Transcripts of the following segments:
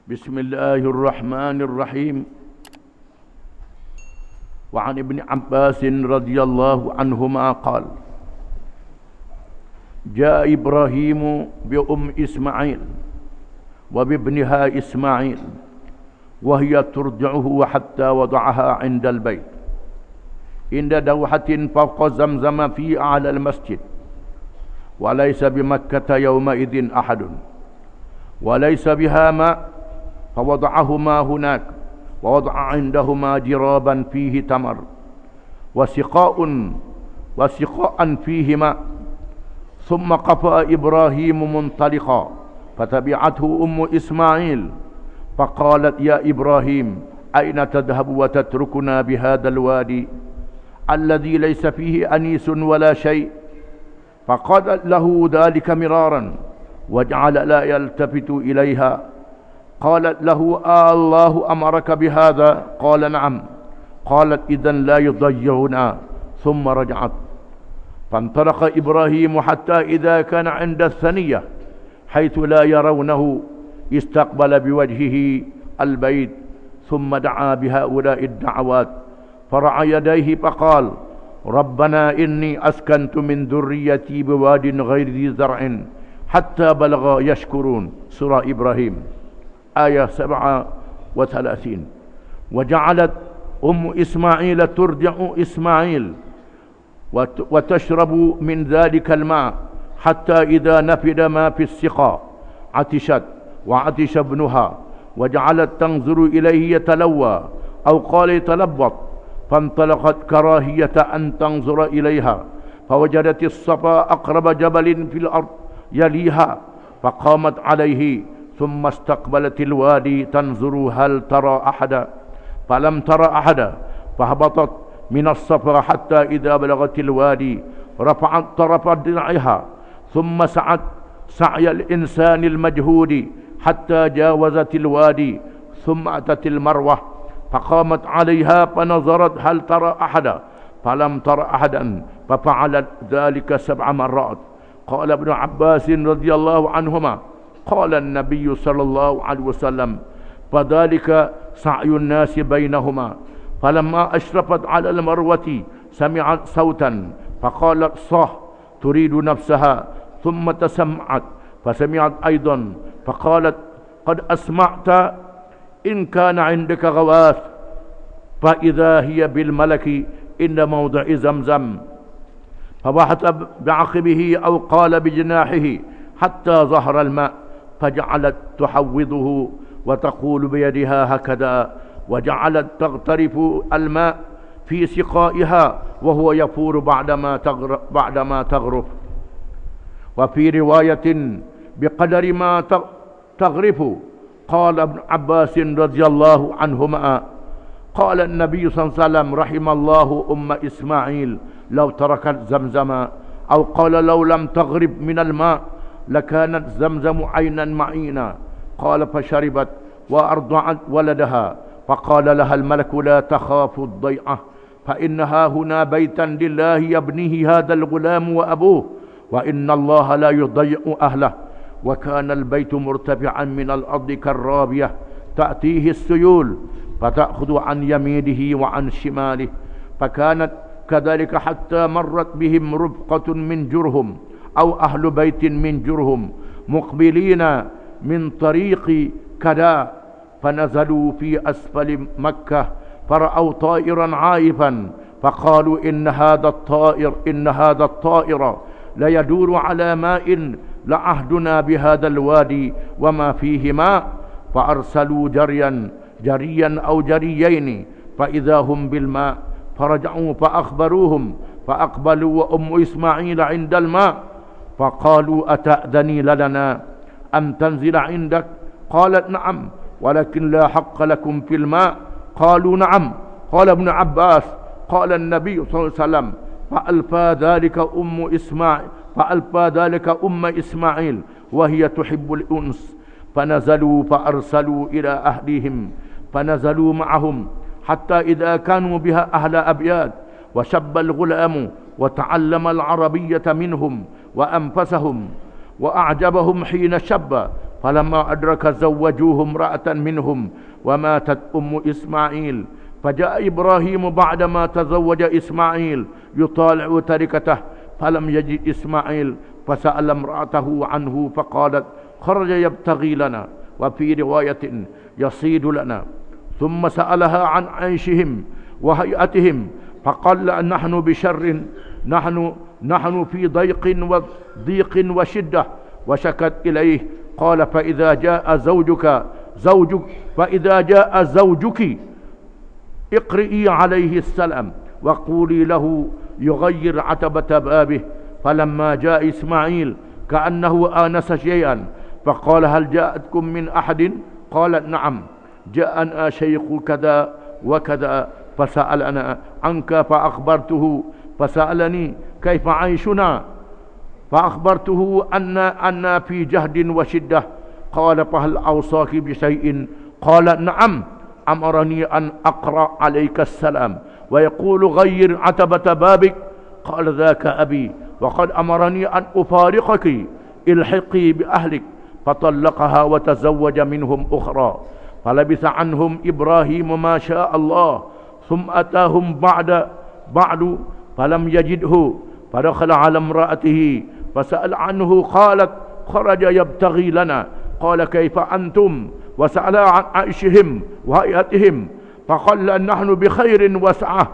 بسم الله الرحمن الرحيم. وعن ابن عباس رضي الله عنهما قال: جاء إبراهيم بأم إسماعيل وبابنها إسماعيل وهي ترضعه حتى وضعها عند البيت عند دوحة فوق زمزم في أعلى المسجد، وليس بمكة يومئذ أحد وليس بها ماء، فوضعهما هناك ووضع عندهما جرابا فيه تمر وسقاء فيه ماء، ثم قفى إبراهيم منطلقا فتبعته أم إسماعيل فقالت: يا إبراهيم، أين تذهب وتتركنا بهذا الوادي الذي ليس فيه أنيس ولا شيء؟ فقال له ذلك مرارا وجعل لا يلتفت إليها. قالت له: الله أمرك بهذا؟ قال: نعم. قالت: إذن لا يضيعنا. ثم رجعت. فانطلق إبراهيم حتى إذا كان عند الثنية حيث لا يرونه استقبل بوجهه البيت، ثم دعا بهؤلاء الدعوات فرفع يديه فقال: ربنا إني أسكنت من ذريتي بواد غير ذي زرع حتى بلغ يشكرون. سورة إبراهيم آية 37. وجعلت أم إسماعيل ترضع إسماعيل وتشرب من ذلك الماء حتى إذا نفد ما في السقاء عطشت وعطش ابنها، وجعلت تنظر إليه يتلوى أو قال يتلبط، فانطلقت كراهية أن تنظر إليها، فوجدت الصفا أقرب جبل في الأرض يليها، فقامت عليه ثم استقبلت الوادي تنظر هل ترى أحدا، فلم ترى أحدا، فهبطت من الصفا حتى إذا بلغت الوادي رفعت طرف درعها، ثم سعت سعي الإنسان المجهود حتى جاوزت الوادي، ثم أتت المروة فقامت عليها فنظرت هل ترى أحدا، فلم ترى أحدا، ففعلت ذلك 7 مرات. قال ابن عباس رضي الله عنهما: قال النبي صلى الله عليه وسلم: فذلك سعي الناس بينهما. فلما أشرفت على المروة سمعت صوتا فقالت: صح، تريد نفسها، ثم تسمعت فسمعت أيضا فقالت: قد أسمعت، إن كان عندك غواث فإذا هي بالملك إن موضع زمزم، فبحث بعقبه أو قال بجناحه حتى ظهر الماء، فجعلت تحوضه وتقول بيدها هكذا، وجعلت تغترف الماء في سقائها وهو يفور بعدما تغرف. وفي رواية بقدر ما تغرف. قال ابن عباس رضي الله عنهما: قال النبي صلى الله عليه وسلم: رحم الله أم إسماعيل لو تركت زمزم، أو قال لو لم تغرب من الماء لكانت زمزم عينا معينا. قال: فشربت وأرضعت ولدها، فقال لها الملك: لا تخاف الضيعة، فإنها هنا بيتا لله يبنيه هذا الغلام وأبوه، وإن الله لا يضيع أهله. وكان البيت مرتفعا من الأرض كالرابية تأتيه السيول فتأخذ عن يمينه وعن شماله، فكانت كذلك حتى مرت بهم رفقة من جرهم أو أهل بيت من جرهم مقبلين من طريق كذا، فنزلوا في أسفل مكة فرأوا طائرا عائفا، فقالوا: إن هذا الطائر ليدور على ماء، لعهدنا بهذا الوادي وما فيه ماء. فأرسلوا جريا أو جريين فإذا هم بالماء، فرجعوا فأخبروهم، فأقبلوا وأم إسماعيل عند الماء، فقالوا: أتأذني لنا أن تنزل عندك؟ قالت: نعم، ولكن لا حق لكم في الماء. قالوا: نعم. قال ابن عباس: قال النبي صلى الله عليه وسلم: فألفى ذلك أم إسماعيل وهي تحب الأنس، فنزلوا فأرسلوا إلى أهلهم، فنزلوا معهم حتى إذا كانوا بها أهل أبيات، وشب الغلام وتعلم العربية منهم وأنفسهم، وأعجبهم حين شب، فلما أدرك زوجوه امرأة منهم وماتت إسماعيل. فجاء إبراهيم بعدما تزوج إسماعيل يطالع تركته فلم يجد إسماعيل، فسأل امرأته عنه فقالت خرج يبتغي لنا، وفي رواية يصيد لنا. ثم سألها عن عيشهم وهيئتهم فقال نحن بشر، نحن في ضيق وشدة، وشكت إليه. قال فإذا جاء زوجك اقرئي عليه السلام وقولي له يغير عتبة بابه. فلما جاء إسماعيل كأنه آنس شيئا فقال هل جاءتكم من أحد؟ قالت نعم، جاءنا شيخ كذا وكذا فسألنا عنك فأخبرته، فسألني كيف عيشنا فأخبرته أن في جهد وشدة. قال فهل أوصاك بشيء؟ قال نعم، أمرني أن أقرأ عليك السلام ويقول غير عتبة بابك. قال ذاك أبي، وقد أمرني أن أفارقك، الحقي بأهلك. فطلقها وتزوج منهم أخرى. فلبث عنهم إبراهيم ما شاء الله، ثم أتاهم بعد فلم يجده، فدخل على امرأته فسأل عنه، قالت خرج يبتغي لنا. قال كيف أنتم؟ وسأل عن عيشهم وهيئتهم فقال نحن بخير وسعة،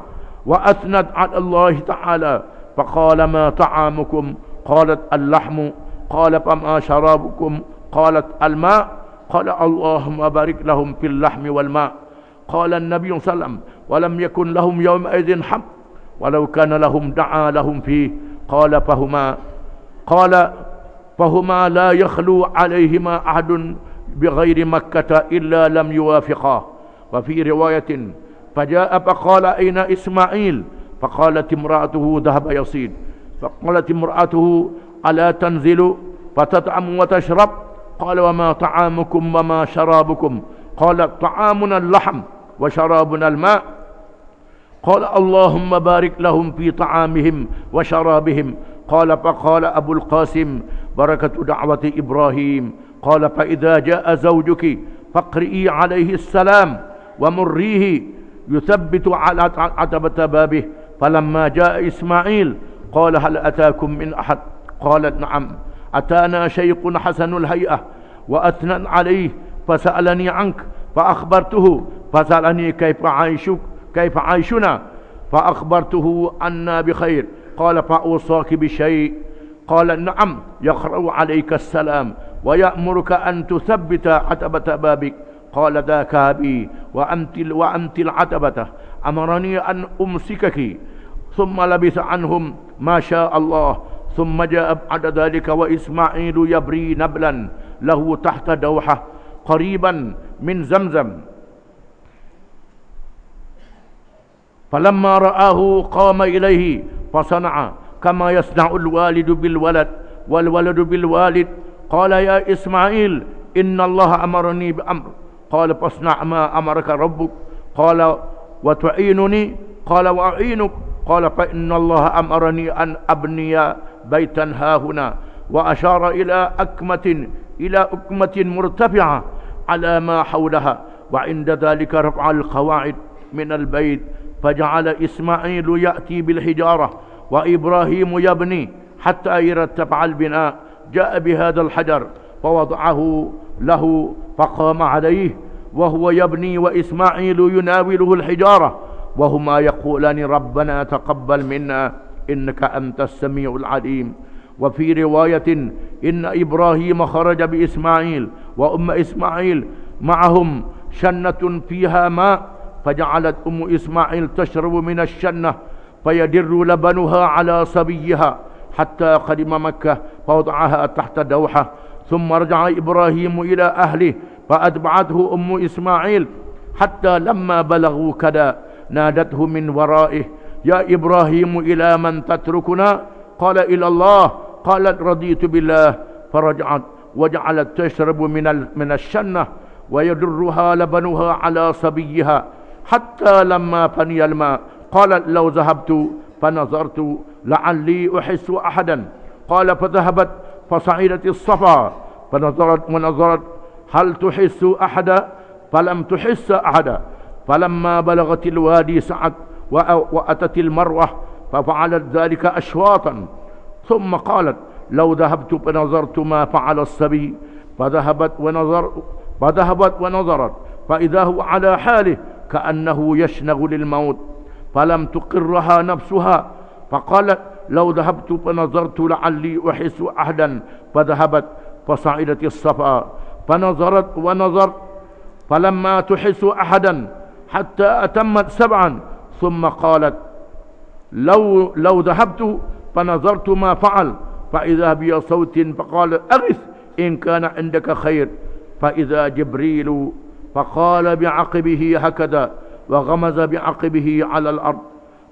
وأثنت على الله تعالى. فقال ما طعامكم؟ قالت اللحم. قال فما شرابكم؟ قالت الماء. قال اللهم بارك لهم في اللحم والماء. قال النبي صلى الله عليه وسلم ولم يكن لهم يومئذ حق، ولو كان لهم دعا لهم فيه. قال فهما لا يخلو عليهما أحد بغير مكة إلا لم يوافقاه. وفي رواية فجاء فقال أين إسماعيل؟ فقالت امرأته ذهب يصيد. فقالت امرأته ألا تنزل فتطعم وتشرب؟ قال وما طعامكم وما شرابكم؟ قال طعامنا اللحم وشرابنا الماء. قال اللهم بارك لهم في طعامهم وشرابهم. قال فقال أبو القاسم بركة دعوة إبراهيم. قال فإذا جاء زوجك فاقرئي عليه السلام ومريه يثبت على عتبة بابه. فلما جاء إسماعيل قال هل أتاكم من أحد؟ قالت نعم، أتانا شيخ حسن الهيئة وأثنى عليه فسألني عنك فأخبرته، فسألني كيف عيشنا فأخبرته أنا بخير. قال فأوصاك بشيء؟ قال نعم، يقرأ عليك السلام ويأمرك أن تثبت عتبة بابك. قال ذاك أبي، وأنت العتبة، أمرني أن أمسكك. ثم لبث عنهم ما شاء الله. ثم جاء بعد ذلك وإسماعيل يبري نبلا له تحت دوحة قريبا من زمزم. فلما رآه قام إليه فصنع كما يصنع الوالد بالولد والولد بالوالد. قال يا إسماعيل إن الله أمرني بأمر. قال فاصنع ما أمرك ربك. قال وتعينني؟ قال وأعينك. قال فإن الله أمرني أن أبني بيتا هاهنا، وأشار إلى أكمة مرتفعة على ما حولها، وعند ذلك رفع القواعد من البيت. فجعل إسماعيل يأتي بالحجارة وإبراهيم يبني حتى يرتفع البناء. جاء بهذا الحجر فوضعه له فقام عليه وهو يبني، وإسماعيل يناوله الحجارة، وهما يقولان ربنا تقبل منا إنك أنت السميع العليم. وفي رواية إن إبراهيم خرج بإسماعيل وأم إسماعيل معهم شنة فيها ماء، فجعلت أم إسماعيل تشرب من الشنة فيدر لبنها على صبيها حتى قدم مكة فوضعها تحت دوحة. ثم رجع إبراهيم إلى أهله فأتبعته أم إسماعيل حتى لما بلغوا كذا نادته من ورائه يا إبراهيم إلى من تتركنا؟ قال إلى الله. قالت رضيت بالله. فرجعت وجعلت تشرب من الشنة ويدرها لبنها على صبيها حتى لما فني الماء. قالت لو ذهبت فنظرت لعلي أحس أحدا. قال فذهبت فصعدت الصفا فنظرت ونظرت هل تحس أحدا فلم تحس أحدا فلما بلغت الوادي سعت وأتت المروة ففعلت ذلك أشواطا ثم قالت لو ذهبت فنظرت ما فعل الصبي فذهبت ونظرت فإذا هو على حاله كأنه يشنغ للموت فلم تقرها نفسها فقالت لو ذهبت فنظرت لعلي أحس أحدا فذهبت فصعدت الصفا فنظرت ونظرت فلما تحس أحدا حتى أتمت 7 ثم قالت لو ذهبت فنظرت ما فعل فإذا بي صوت فقال أغث إن كان عندك خير فإذا جبريل فقال بعقبه هكذا وغمز بعقبه على الأرض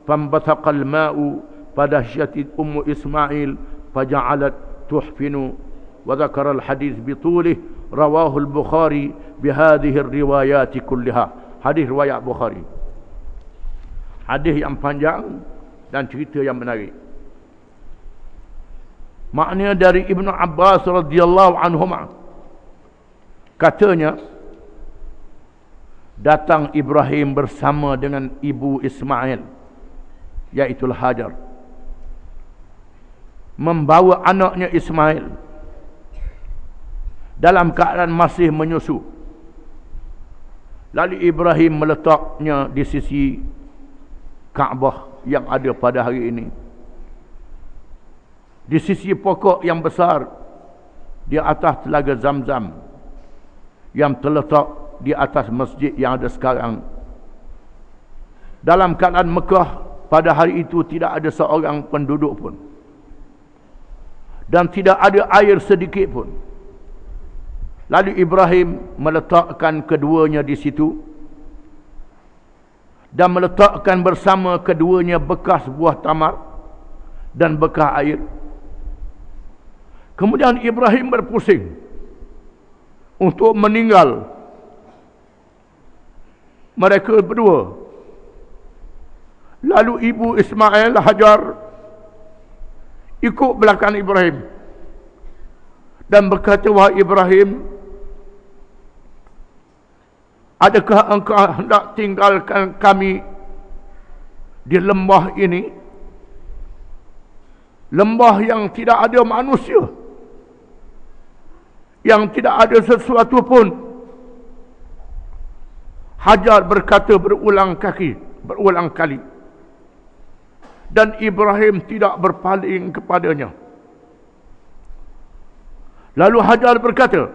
فانبثق الماء فدهشت أم إسماعيل فجعلت تحفن وذكر الحديث بطوله رواه البخاري بهذه الروايات كلها. Hadis riwayat Bukhari. Hadis yang panjang dan cerita yang menarik. Maknanya dari Ibnu Abbas radhiyallahu anhuma, katanya datang Ibrahim bersama dengan ibu Ismail, iaitu Hajar, membawa anaknya Ismail dalam keadaan masih menyusu. Lalu Ibrahim meletaknya di sisi Kaabah yang ada pada hari ini, di sisi pokok yang besar di atas telaga Zamzam yang terletak di atas masjid yang ada sekarang. Dalam keadaan Mekah pada hari itu tidak ada seorang penduduk pun, dan tidak ada air sedikit pun. Lalu Ibrahim meletakkan keduanya di situ dan meletakkan bersama keduanya bekas buah tamar dan bekas air. Kemudian Ibrahim berpusing untuk meninggal mereka berdua. Lalu ibu Ismail, Hajar, ikut belakang Ibrahim dan berkata, wahai Ibrahim, adakah engkau hendak tinggalkan kami di lembah ini? Lembah yang tidak ada manusia, yang tidak ada sesuatu pun. Hajar berkata berulang kali. Dan Ibrahim tidak berpaling kepadanya. Lalu Hajar berkata,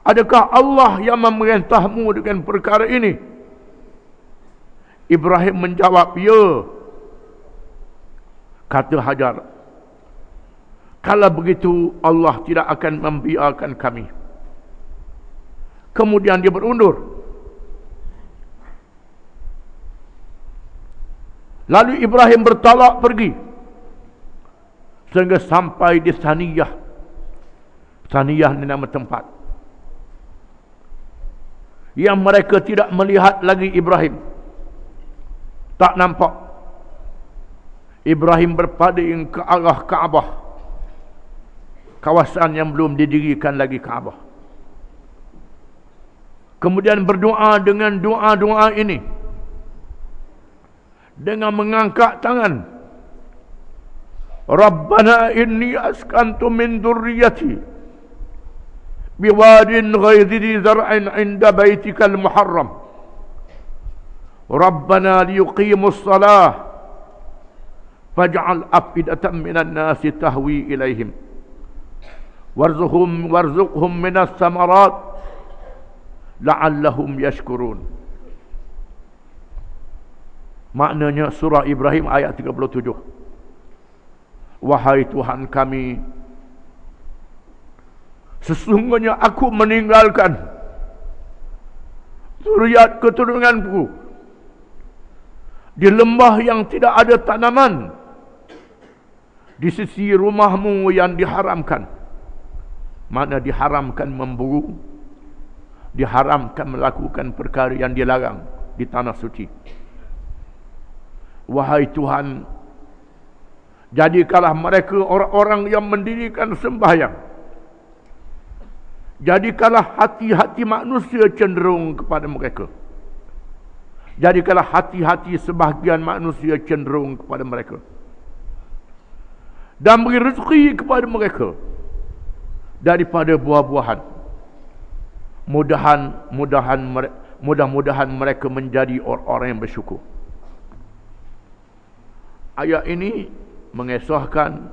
adakah Allah yang memerintahmu dengan perkara ini? Ibrahim menjawab, ya. Kata Hajar, kalau begitu Allah tidak akan membiarkan kami. Kemudian dia berundur. Lalu Ibrahim bertolak pergi sehingga sampai di Saniyah. Saniyah ni nama tempat yang mereka tidak melihat lagi Ibrahim. Tak nampak. Ibrahim berpaling ke arah Kaabah, kawasan yang belum didirikan lagi Kaabah. Kemudian berdoa dengan doa-doa ini, dengan mengangkat tangan. Rabbana inni askantu min dhurriyyati biwadin ghairi zar'in 'inda baitikal muharram. Rabbana liyuqimus salah faj'al afidatan minan nasi tahwi ilaihim warzuqhum minas samarat la'allahum yashkurun. Maknanya surah Ibrahim ayat 37. Wahai Tuhan kami, sesungguhnya aku meninggalkan zuriat keturunanku di lembah yang tidak ada tanaman, di sisi rumahmu yang diharamkan. Makna diharamkan memburu, diharamkan melakukan perkara yang dilarang di tanah suci. Wahai Tuhan, jadikanlah mereka orang-orang yang mendirikan sembahyang Jadikanlah hati-hati manusia cenderung kepada mereka. Jadikanlah hati-hati sebahagian manusia cenderung kepada mereka. Dan beri rezeki kepada mereka daripada buah-buahan. Mudah-mudahan mereka menjadi orang-orang yang bersyukur. Ayat ini mengesahkan,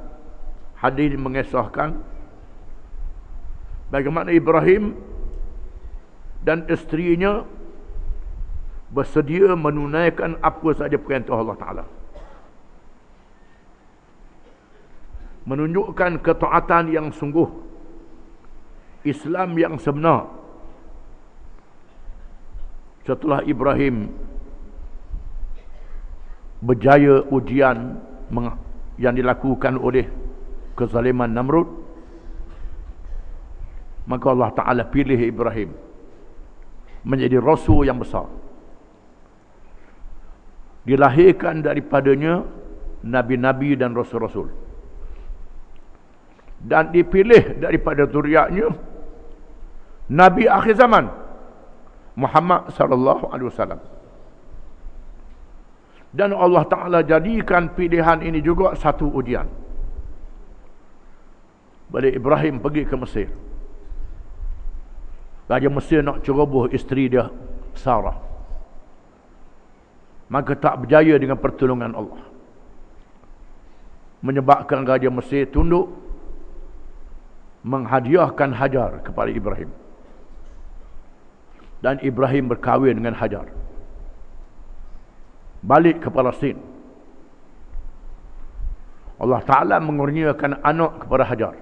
hadis mengesahkan bagaimana Ibrahim dan isterinya bersedia menunaikan apa sahaja perintah Allah Ta'ala. Menunjukkan ketaatan yang sungguh, Islam yang sebenar. Setelah Ibrahim berjaya ujian yang dilakukan oleh kezaliman Namrud, maka Allah Ta'ala pilih Ibrahim menjadi rasul yang besar. Dilahirkan daripadanya nabi-nabi dan rasul-rasul, dan dipilih daripada zuriatnya Nabi akhir zaman Muhammad sallallahu alaihi wasallam. Dan Allah Ta'ala jadikan pilihan ini juga satu ujian. Bila Ibrahim pergi ke Mesir, Raja Mesir nak ceroboh isteri dia, Sarah. Maka tak berjaya dengan pertolongan Allah, menyebabkan Raja Mesir tunduk menghadiahkan Hajar kepada Ibrahim. Dan Ibrahim berkahwin dengan Hajar, balik ke Palestin. Allah Ta'ala mengurniakan anak kepada Hajar,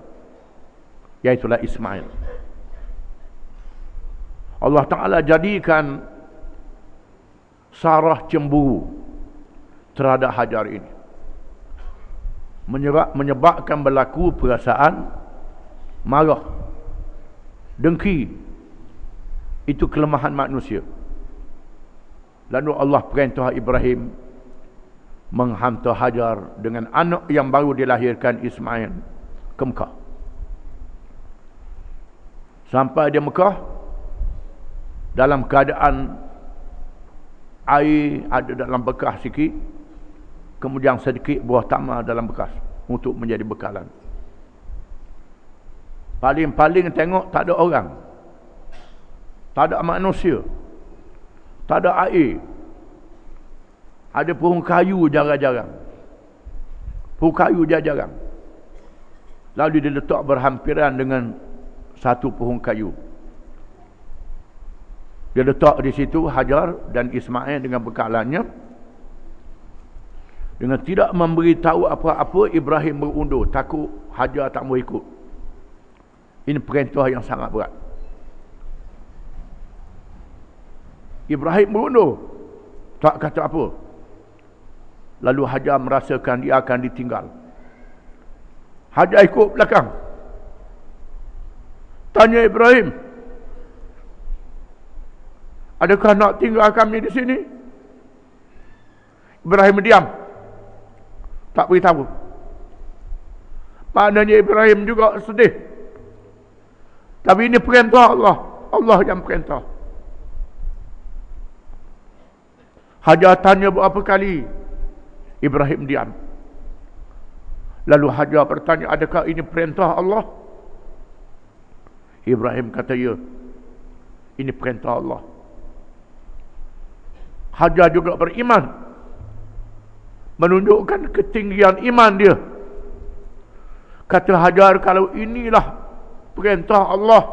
iaitulah Ismail. Allah Ta'ala jadikan Sarah cemburu terhadap Hajar ini, menyebabkan berlaku perasaan marah, dengki. Itu kelemahan manusia. Lalu Allah perintah Ibrahim menghantar Hajar dengan anak yang baru dilahirkan, Ismail, ke Mekah. Sampai di Mekah dalam keadaan air ada dalam bekas sikit, kemudian sedikit buah tamar dalam bekas untuk menjadi bekalan. Paling-paling tengok tak ada orang, tak ada manusia, tak ada air. Ada pohon kayu jarang-jarang. Pohon kayu jarang-jarang. Lalu dia letak berhampiran dengan satu pohon kayu. Dia letak di situ Hajar dan Ismail dengan bekalannya. Dengan tidak memberitahu apa-apa, Ibrahim berundur, takut Hajar tak mau ikut. Ini perintah yang sangat berat. Ibrahim berundur, tak kata apa. Lalu Hajar merasakan dia akan ditinggal. Hajar ikut belakang, tanya Ibrahim, adakah nak tinggal kami di sini? Ibrahim diam, tak beritahu. Maknanya Ibrahim juga sedih. Tapi ini perintah Allah, Allah yang perintah. Hajar tanya berapa kali, Ibrahim diam. Lalu Hajar bertanya, adakah ini perintah Allah? Ibrahim kata, ya, ini perintah Allah. Hajar juga beriman, menunjukkan ketinggian iman dia. Kata Hajar, kalau inilah perintah Allah,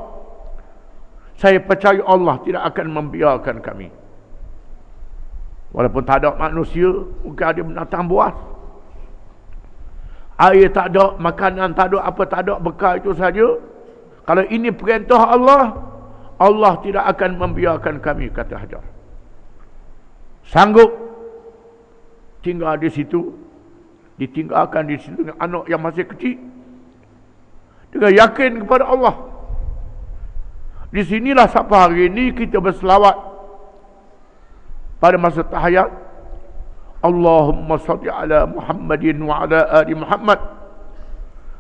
saya percaya Allah tidak akan membiarkan kami. Walaupun tak ada manusia, mungkin ada binatang buas, air tak ada, makanan tak ada, apa tak ada, bekal itu saja. Kalau ini perintah Allah, Allah tidak akan membiarkan kami, kata Hajar. Sanggup tinggal di situ, ditinggalkan di situ dengan anak yang masih kecil, dengan yakin kepada Allah. Di sinilah sampai hari ini kita berselawat pada masa tahiyat, Allahumma salli ala Muhammadin wa ala ali Muhammad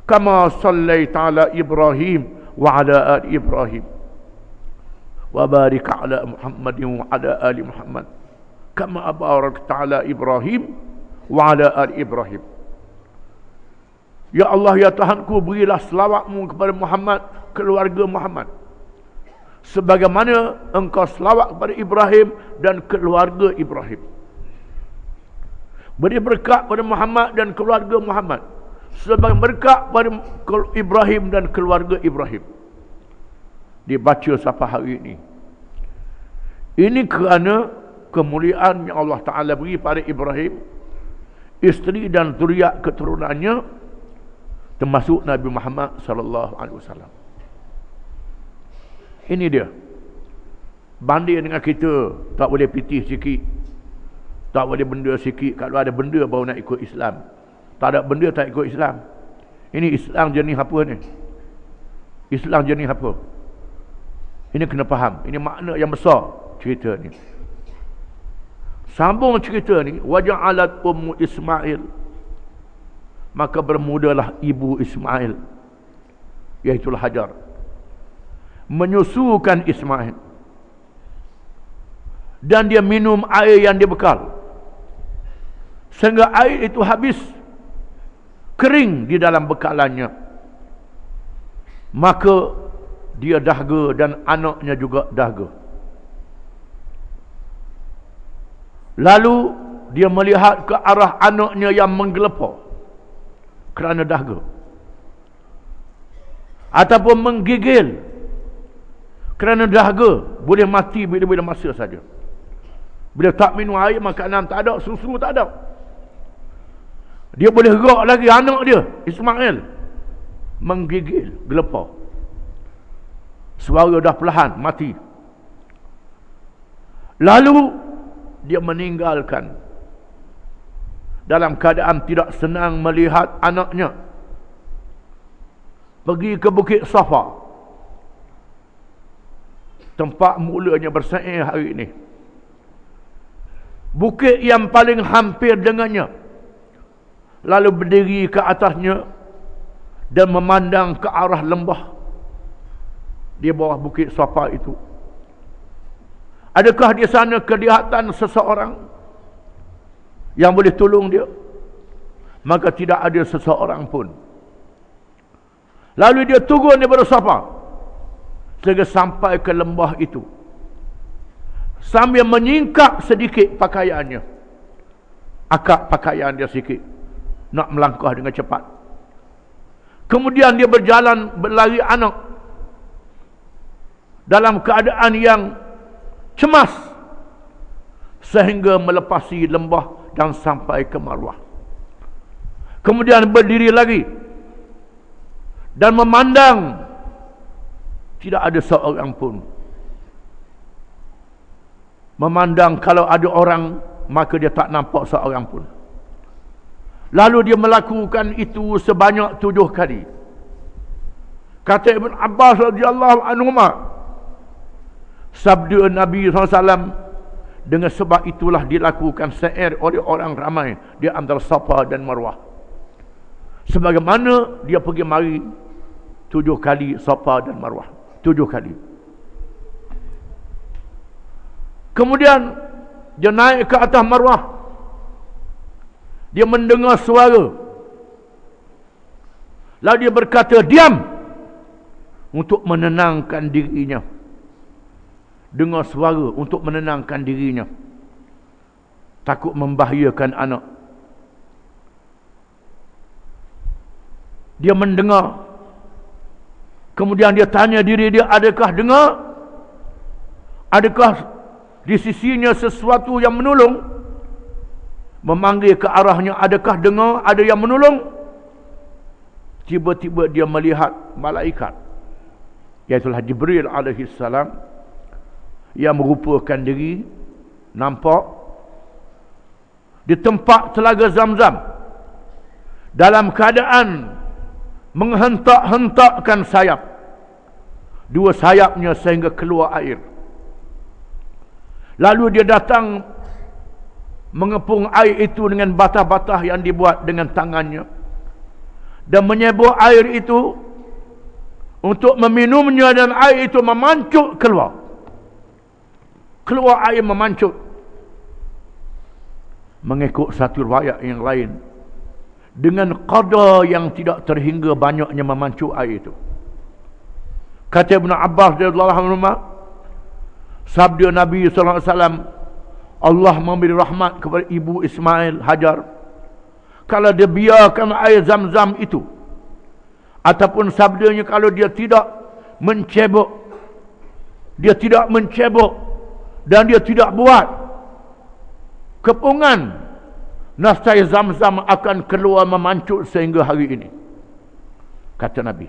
kama sallaita ala Ibrahim wa ala ali Ibrahim wa barik ala Muhammadin wa ala ali Muhammad kama barakta ala Ibrahim wa ala ali Ibrahim. Ya Allah, ya Tuhanku, berilah selawatmu kepada Muhammad, keluarga Muhammad, sebagaimana engkau selawat kepada Ibrahim dan keluarga Ibrahim. Beri berkat pada Muhammad dan keluarga Muhammad, sebagai berkat pada Ibrahim dan keluarga Ibrahim. Dibaca sampai hari ini. Ini kerana kemuliaan yang Allah Ta'ala beri pada Ibrahim, isteri dan zuriat keturunannya, termasuk Nabi Muhammad sallallahu alaihi wasallam. Ini dia. Banding dengan kita, tak boleh pitih sikit, tak boleh benda sikit. Kalau ada benda baru nak ikut Islam. Tak ada benda tak ikut Islam. Ini Islam jenis apa ni? Islam jenis apa? Ini kena faham. Ini makna yang besar cerita ni. Sambung cerita ni, waja'alat ummu Ismail, maka bermulalah ibu Ismail, iaitu Hajar, menyusukan Ismail, dan dia minum air yang dibekal sehingga air itu habis, kering di dalam bekalannya. Maka dia dahaga dan anaknya juga dahaga. Lalu dia melihat ke arah anaknya yang menggelepar kerana dahaga, ataupun menggigil kerana dahaga. Boleh mati bila-bila masa saja. Bila tak minum air, makanan tak ada, susu tak ada, dia boleh gerak lagi. Anak dia Ismail menggigil, gelepar, suara dah perlahan, mati. Lalu dia meninggalkan dalam keadaan tidak senang melihat anaknya, pergi ke Bukit Safa, tempat mulanya bersair hari ini, bukit yang paling hampir dengannya. Lalu berdiri ke atasnya dan memandang ke arah lembah di bawah Bukit Safa itu. Adakah di sana kelihatan seseorang yang boleh tolong dia? Maka tidak ada seseorang pun. Lalu dia turun daripada Safa sehingga sampai ke lembah itu, sambil menyingkap sedikit pakaiannya, akak pakaian dia sikit, nak melangkah dengan cepat. Kemudian dia berjalan, berlari anak dalam keadaan yang cemas, sehingga melepasi lembah dan sampai ke Marwah. Kemudian berdiri lagi dan memandang, tidak ada seorang pun. Memandang, kalau ada orang maka dia tak nampak seorang pun. Lalu dia melakukan itu sebanyak 7 kali. Kata Ibn Abbas radhiyallahu anhuma, sabda Nabi SAW, dengan sebab itulah dilakukan sa'ir oleh orang ramai di antara Safa dan Marwah. Sebagaimana dia pergi mari 7 kali Safa dan Marwah, 7 kali. Kemudian dia naik ke atas Marwah. Dia mendengar suara. Lalu dia berkata, diam, untuk menenangkan dirinya. Dengar suara untuk menenangkan dirinya, takut membahayakan anak. Dia mendengar. Kemudian dia tanya diri dia, adakah dengar? Adakah di sisinya sesuatu yang menolong? Memanggil ke arahnya, adakah dengar ada yang menolong? Tiba-tiba dia melihat malaikat, iaitu Jibril alaihi salam, yang merupakan diri, nampak di tempat telaga Zamzam dalam keadaan menghentak-hentakkan sayap, 2 sayapnya sehingga keluar air. Lalu dia datang mengepung air itu dengan batah-batah yang dibuat dengan tangannya, dan menyebur air itu untuk meminumnya dan air itu memancut keluar. Keluar air memancut. Mengikut satu riwayat yang lain, dengan qadar yang tidak terhingga banyaknya memancut air itu. Kata Ibn Abbas radhiyallahu anhu, sabda Nabi sallallahu alaihi wasallam, Allah memberi rahmat kepada ibu Ismail Hajar kalau dia biarkan air Zam-Zam itu, ataupun sabdanya kalau dia tidak mencebok, dan dia tidak buat kepungan, nasai Zam-Zam akan keluar memancut sehingga hari ini, kata Nabi.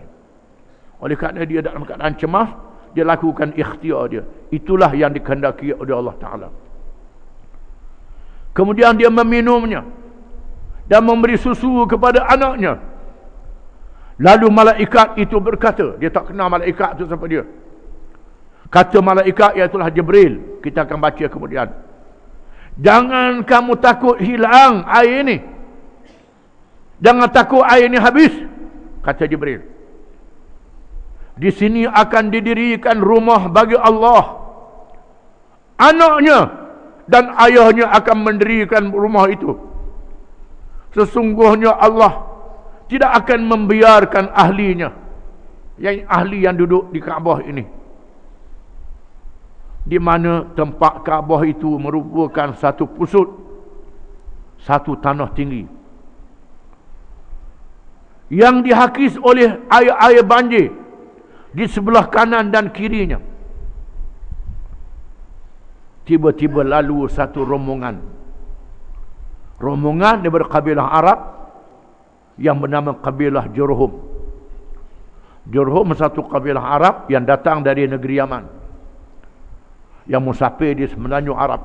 Oleh kerana dia dalam keadaan cemas, dia lakukan ikhtiar dia. Itulah yang dikehendaki oleh Allah Ta'ala. Kemudian dia meminumnya dan memberi susu kepada anaknya. Lalu malaikat itu berkata, dia tak kenal malaikat itu siapa dia. Kata malaikat iaitulah Jibril. Kita akan baca kemudian. Jangan kamu takut hilang air ini. Jangan takut air ini habis, kata Jibril. Di sini akan didirikan rumah bagi Allah. Anaknya dan ayahnya akan mendirikan rumah itu. Sesungguhnya Allah tidak akan membiarkan ahlinya, yang ahli yang duduk di Kaabah ini, di mana tempat Kaabah itu merupakan satu pusut, satu tanah tinggi yang dihakis oleh air-air banjir di sebelah kanan dan kirinya. Tiba-tiba lalu satu rombongan daripada kabilah Arab yang bernama kabilah Jurhum. Jurhum satu kabilah Arab yang datang dari negeri Yaman, yang musafir di semenanjung Arab.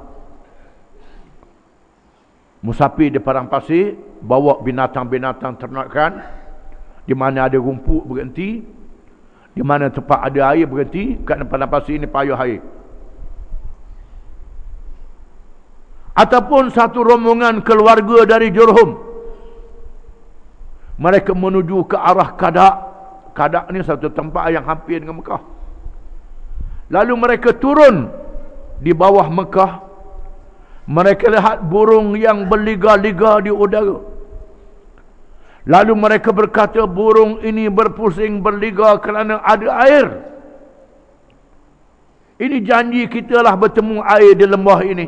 Musafir di padang pasir, bawa binatang-binatang ternakan, di mana ada rumput berhenti, di mana tempat ada air berhenti, kerana padang pasir ini payah air. Ataupun satu rombongan keluarga dari Jurhum, mereka menuju ke arah Kadak. Kadak ni satu tempat yang hampir dengan Mekah. Lalu mereka turun di bawah Mekah. Mereka lihat burung yang berliga-liga di udara. Lalu mereka berkata, burung ini berpusing berliga kerana ada air. Ini janji kita lah bertemu air di lembah ini.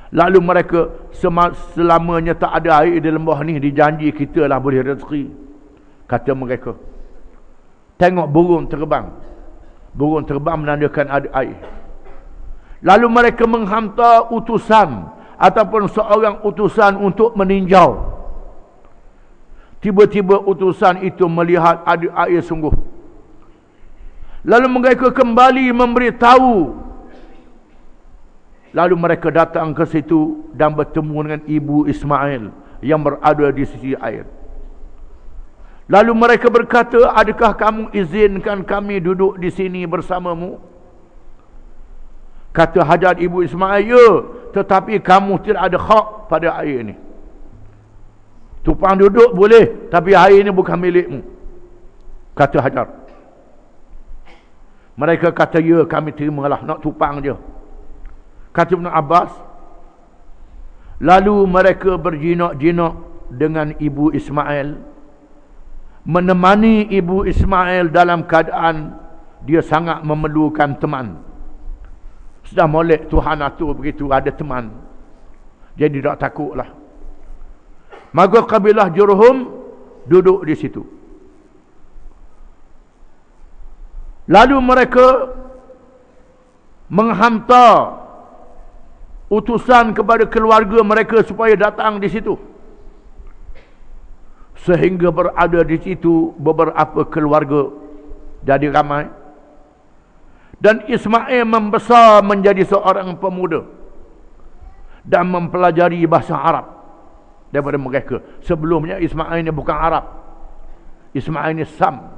Lalu mereka, selamanya tak ada air di lembah ni, dijanji kita lah boleh rezeki, kata mereka. Tengok burung terbang. Burung terbang menandakan ada air. Lalu mereka menghantar utusan ataupun seorang utusan untuk meninjau. Tiba-tiba utusan itu melihat ada air sungguh. Lalu mereka kembali memberitahu. Lalu mereka datang ke situ dan bertemu dengan ibu Ismail yang berada di sisi air. Lalu mereka berkata, adakah kamu izinkan kami duduk di sini bersamamu? Kata Hajar ibu Ismail, ya, tetapi kamu tidak ada hak pada air ini. Tupang duduk boleh, tapi air ini bukan milikmu, kata Hajar. Mereka kata, ya, kami terimalah, nak tupang je. Kata Ibn Abbas, lalu mereka berjinak-jinak dengan ibu Ismail, menemani ibu Ismail dalam keadaan dia sangat memerlukan teman. Sudah molek Tuhan atur begitu, ada teman, jadi tak takutlah. Maka kabilah Jurhum duduk di situ. Lalu mereka menghantar utusan kepada keluarga mereka supaya datang di situ. Sehingga berada di situ beberapa keluarga, jadi ramai. Dan Ismail membesar menjadi seorang pemuda dan mempelajari bahasa Arab daripada mereka. Sebelumnya Ismail ini bukan Arab. Ismail ini Sam,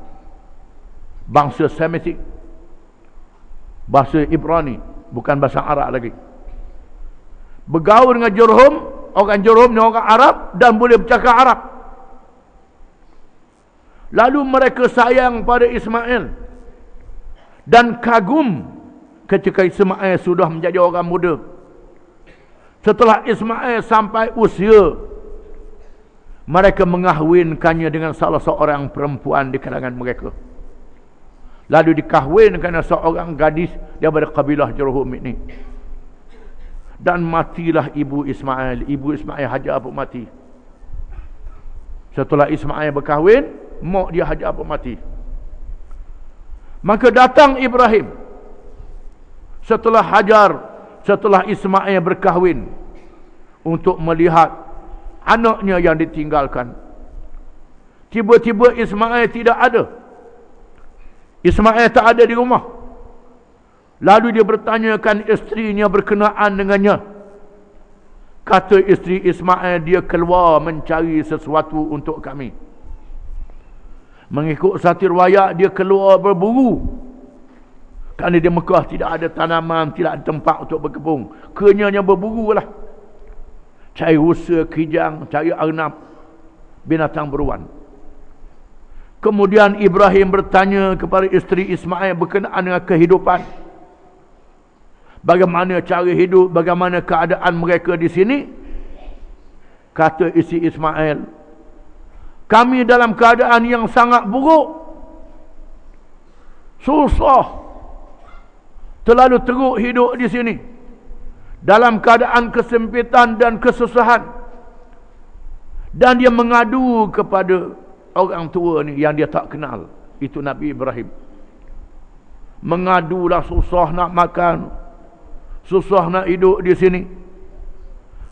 bangsa Semitik, bahasa Ibrani, bukan bahasa Arab lagi. Bergaul dengan Jurhum, orang Jurhum ni orang Arab dan boleh bercakap Arab. Lalu mereka sayang pada Ismail dan kagum ketika Ismail sudah menjadi orang muda. Setelah Ismail sampai usia, mereka mengahwinkannya dengan salah seorang perempuan di kalangan mereka. Lalu dikahwinkan seorang gadis daripada kabilah Jurhum ini. Dan matilah ibu Ismail. Ibu Ismail Hajar pun mati. Setelah Ismail berkahwin, mak dia Hajar pun mati. Maka datang Ibrahim setelah Ismail berkahwin untuk melihat anaknya yang ditinggalkan. Tiba-tiba Ismail tidak ada. Ismail tak ada di rumah. Lalu dia bertanyakan isterinya berkenaan dengannya. Kata isteri Ismail, dia keluar mencari sesuatu untuk kami. Mengikut satu riwayat, dia keluar berburu. Kerana di Mekah tidak ada tanaman, tidak ada tempat untuk berkebun. Kenyanya berburu lah. Cari rusa, kijang, cari arnab, binatang beruan. Kemudian Ibrahim bertanya kepada isteri Ismail berkenaan dengan kehidupan. Bagaimana cara hidup, bagaimana keadaan mereka di sini. Kata isteri Ismail, kami dalam keadaan yang sangat buruk. Susah. Terlalu teruk hidup di sini. Dalam keadaan kesempitan dan kesusahan. Dan dia mengadu kepada orang tua ni yang dia tak kenal. Itu Nabi Ibrahim. Mengadulah susah nak makan, susah nak hidup di sini.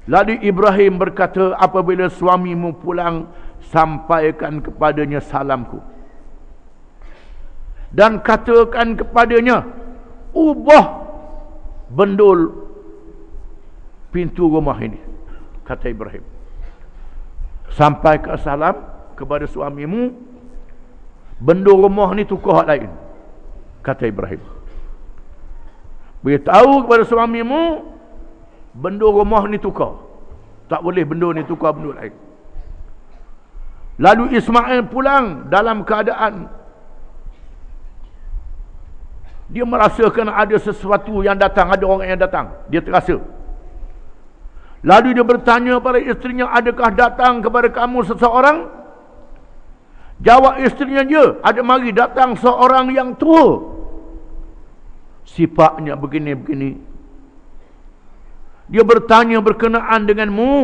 Lalu Ibrahim berkata, apabila suamimu pulang, sampaikan kepadanya salamku. Dan katakan kepadanya, ubah bendul pintu rumah ini. Kata Ibrahim, sampaikan salam kepada suamimu, bendul rumah ni tukar lain. Kata Ibrahim, beritahu kepada suamimu, bendul rumah ni tukar. Tak boleh bendul ni tukar bendul lain. Lalu Ismail pulang dalam keadaan dia merasakan ada sesuatu yang datang, ada orang yang datang. Dia terasa. Lalu dia bertanya pada isterinya, adakah datang kepada kamu seseorang? Jawab isterinya, ya, ada mari datang seorang yang tua. Sifatnya begini-begini. Dia bertanya berkenaan denganmu.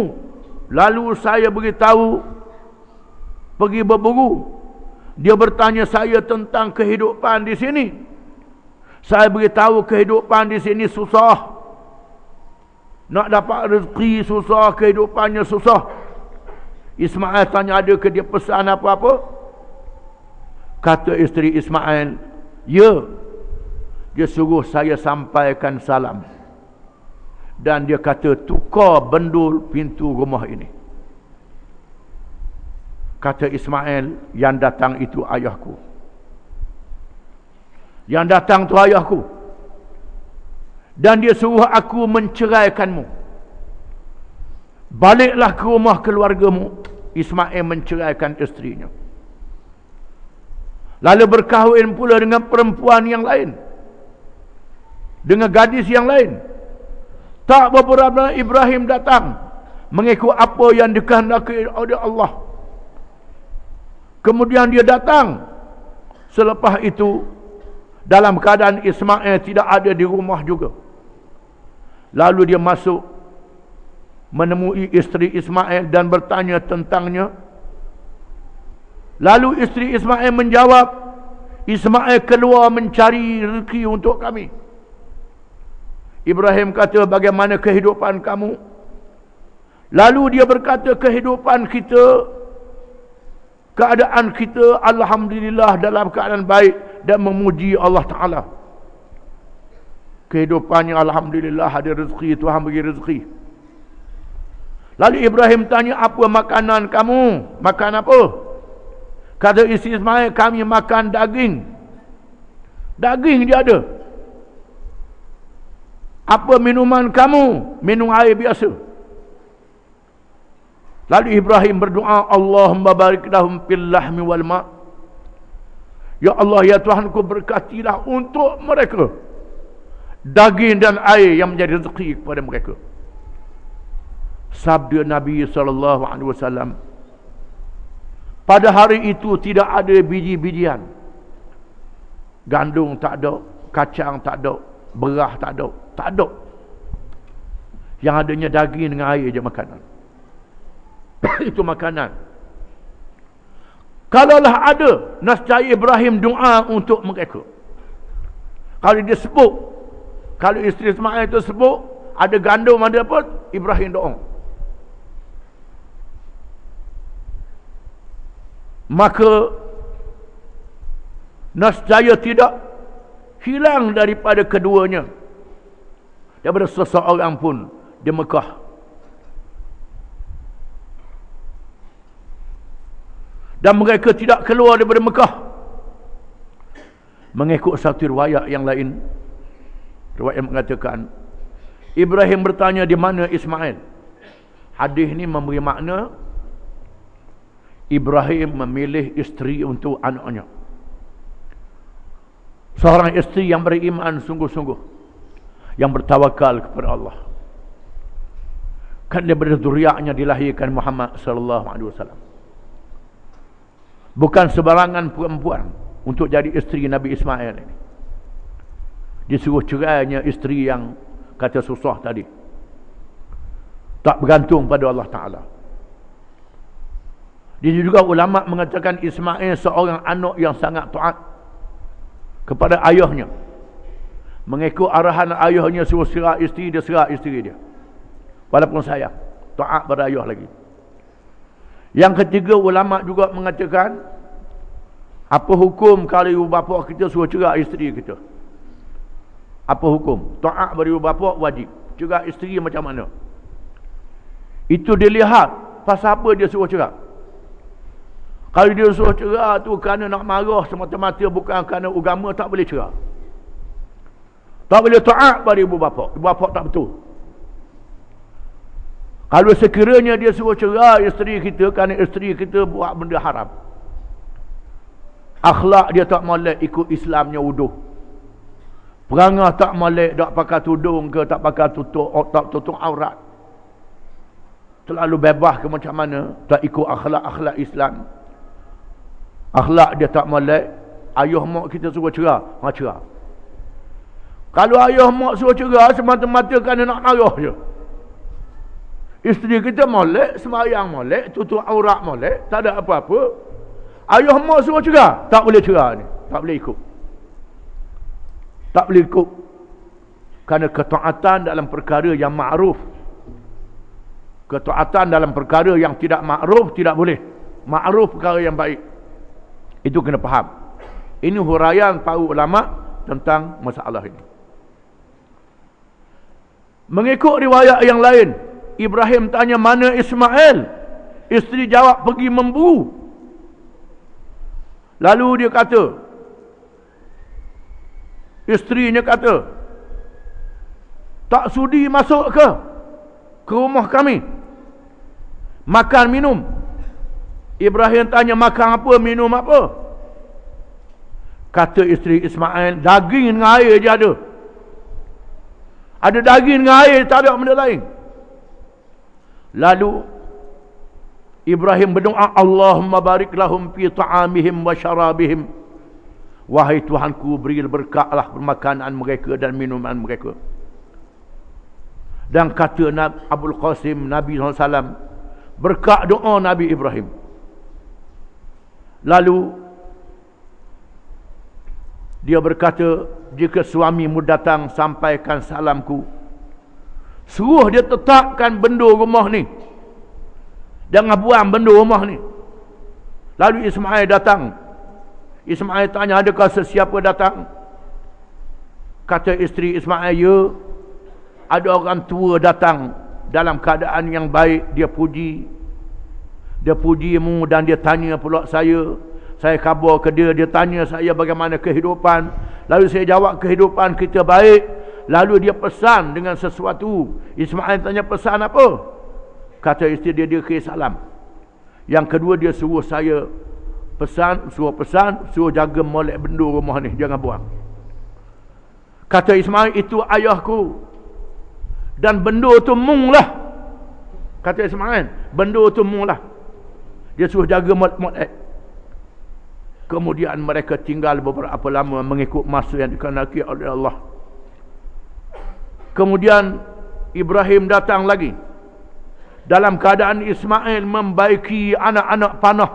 Lalu saya beritahu, pergi berburu. Dia bertanya saya tentang kehidupan di sini. Saya beritahu kehidupan di sini susah. Nak dapat rezeki susah, kehidupannya susah. Ismail tanya, ada ke dia pesan apa-apa? Kata isteri Ismail, ya. Dia suruh saya sampaikan salam. Dan dia kata, tukar bendul pintu rumah ini. Kata Ismail, yang datang itu ayahku. Yang datang tu ayahku. Dan dia suruh aku menceraikanmu. Baliklah ke rumah keluargamu. Ismail menceraikan isterinya. Lalu berkahwin pula dengan perempuan yang lain. Dengan gadis yang lain. Tak berapa lama Ibrahim datang mengikut apa yang dikehendaki oleh Allah. Kemudian dia datang. Selepas itu dalam keadaan Ismail tidak ada di rumah juga. Lalu dia masuk menemui isteri Ismail dan bertanya tentangnya. Lalu isteri Ismail menjawab, Ismail keluar mencari rezeki untuk kami. Ibrahim kata, bagaimana kehidupan kamu? Lalu dia berkata, kehidupan kita, keadaan kita alhamdulillah dalam keadaan baik dan memuji Allah Ta'ala. Kehidupannya alhamdulillah, ada rezeki, Tuhan bagi rezeki. Lalu Ibrahim tanya, apa makanan kamu? Makan apa? Kata isteri Ismail, kami makan daging. Daging dia ada. Apa minuman kamu? Minum air biasa. Lalu Ibrahim berdoa, Allahumma barik lahum fil lahmi wal ma'. Ya Allah, ya Tuhanku, berkatilah untuk mereka daging dan air yang menjadi rezeki kepada mereka. Sabda Nabi SAW, pada hari itu tidak ada biji-bijian. Gandum tak ada, kacang tak ada, berah tak ada, tak ada. Yang adanya daging dengan air je makanan. Itu makanan. Kalaulah ada, nescaya Ibrahim doa untuk mereka. Kalau dia sebut, kalau isteri Ismail itu sebut, ada gandum ada apa, Ibrahim doa. Maka nescaya tidak hilang daripada keduanya, daripada seseorang pun di Mekah. Dan mereka tidak keluar daripada Mekah. Mengikut satu riwayat yang lain, riwayat mengatakan Ibrahim bertanya, di mana Ismail? Hadis ini memberi makna Ibrahim memilih isteri untuk anaknya. Seorang isteri yang beriman sungguh-sungguh, yang bertawakal kepada Allah. Kan daripada zuriatnya dilahirkan Muhammad sallallahu alaihi wasallam. Bukan sebarangan perempuan untuk jadi isteri Nabi Ismail ini. Disuruh cerainya isteri yang kata susah tadi, tak bergantung pada Allah Ta'ala. Dia juga ulama mengatakan Ismail seorang anak yang sangat taat kepada ayahnya. Mengikut arahan ayahnya suruh serah isteri, dia serah isteri dia. Walaupun sayang, taat pada ayah lagi. Yang ketiga, ulama juga mengatakan, apa hukum kalau ibu bapa kita suruh cerai isteri kita? Apa hukum? Taat pada ibu bapa wajib. Cerai isteri macam mana? Itu dilihat pasal apa dia suruh cerai. Kalau dia suruh cerai tu kerana nak marah semata-mata, bukan kerana agama, tak boleh cerai. Tak boleh taat pada ibu bapa. Ibu bapa tak betul. Kalau sekiranya dia suruh cerai isteri kita kerana isteri kita buat benda haram, akhlak dia tak molek ikut Islamnya wuduh, perangai tak molek, tak pakai tudung ke, tak pakai tutup aurat, terlalu bebas ke macam mana, tak ikut akhlak Islam, akhlak dia tak molek, ayah mak kita suruh cerai, cerai. Kalau ayah mak suruh cerai semata-mata kerana nak marah je, isteri kita molek, sembahyang molek, tutup aurat molek, tak ada apa-apa, ayah mak suruh cerai, tak boleh cerai ni, tak boleh ikut. Tak boleh ikut. Kerana ketaatan dalam perkara yang ma'ruf. Ketaatan dalam perkara yang tidak ma'ruf tidak boleh. Ma'ruf perkara yang baik. Itu kena faham. Ini huraian para ulama tentang masalah ini. Mengikut riwayat yang lain, Ibrahim tanya, mana Ismail? Isteri jawab, pergi memburu. Lalu dia kata, isterinya kata, tak sudi masuk ke rumah kami, makan minum. Ibrahim tanya, makan apa, minum apa? Kata isteri Ismail, daging dengan air je ada. Ada daging dengan air, tak ada benda lain. Lalu Ibrahim berdoa, Allahumma barik lahum fi ta'amihim wa syarabihim. Wahai Tuhanku, beri berkatlah permakanan mereka dan minuman mereka. Dan kata Abul Qasim, Nabi SAW, berkat doa Nabi Ibrahim. Lalu dia berkata, jika suamimu datang, sampaikan salamku. Suruh dia tetapkan benda rumah ni, jangan buang benda rumah ni. Lalu Ismail datang. Ismail tanya, adakah sesiapa datang? Kata isteri Ismail, ya, ada orang tua datang dalam keadaan yang baik. Dia pujimu dan dia tanya pula saya. Saya khabar ke dia, dia tanya saya bagaimana kehidupan. Lalu saya jawab, kehidupan kita baik. Lalu dia pesan dengan sesuatu. Ismail tanya, pesan apa? Kata isteri dia kira salam. Yang kedua, dia suruh saya suruh jaga molek benda rumah ni, jangan buang. Kata Ismail, itu ayahku, dan benda tu mung lah. Kata Ismail, benda tu mung lah. Dia suruh jaga molek. Kemudian mereka tinggal beberapa lama mengikut masa yang dikehendaki oleh Allah. Kemudian Ibrahim datang lagi dalam keadaan Ismail membaiki anak-anak panah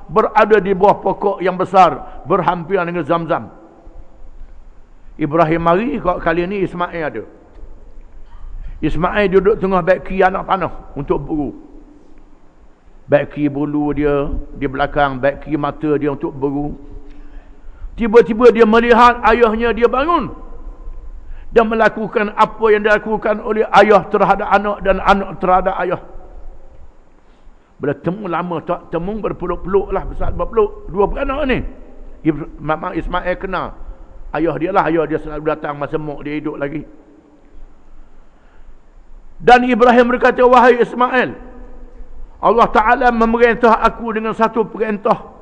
berada di bawah pokok yang besar berhampiran dengan Zamzam. Ibrahim mari, kali ini Ismail ada. Ismail duduk tengah baiki anak panah untuk berburu. Baiki bulu dia di belakang, baiki mata dia untuk berburu. Tiba-tiba dia melihat ayahnya, dia bangun dan melakukan apa yang dilakukan oleh ayah terhadap anak dan anak terhadap ayah. Bila temu lama tak temu, berpeluk-peluk lah, besar berpeluk. Dua beranak ni. Memang Ismail kenal ayah dia lah. Ayah dia selalu datang masa mak dia hidup lagi. Dan Ibrahim berkata, wahai Ismail, Allah Ta'ala memerintah aku dengan satu perintah.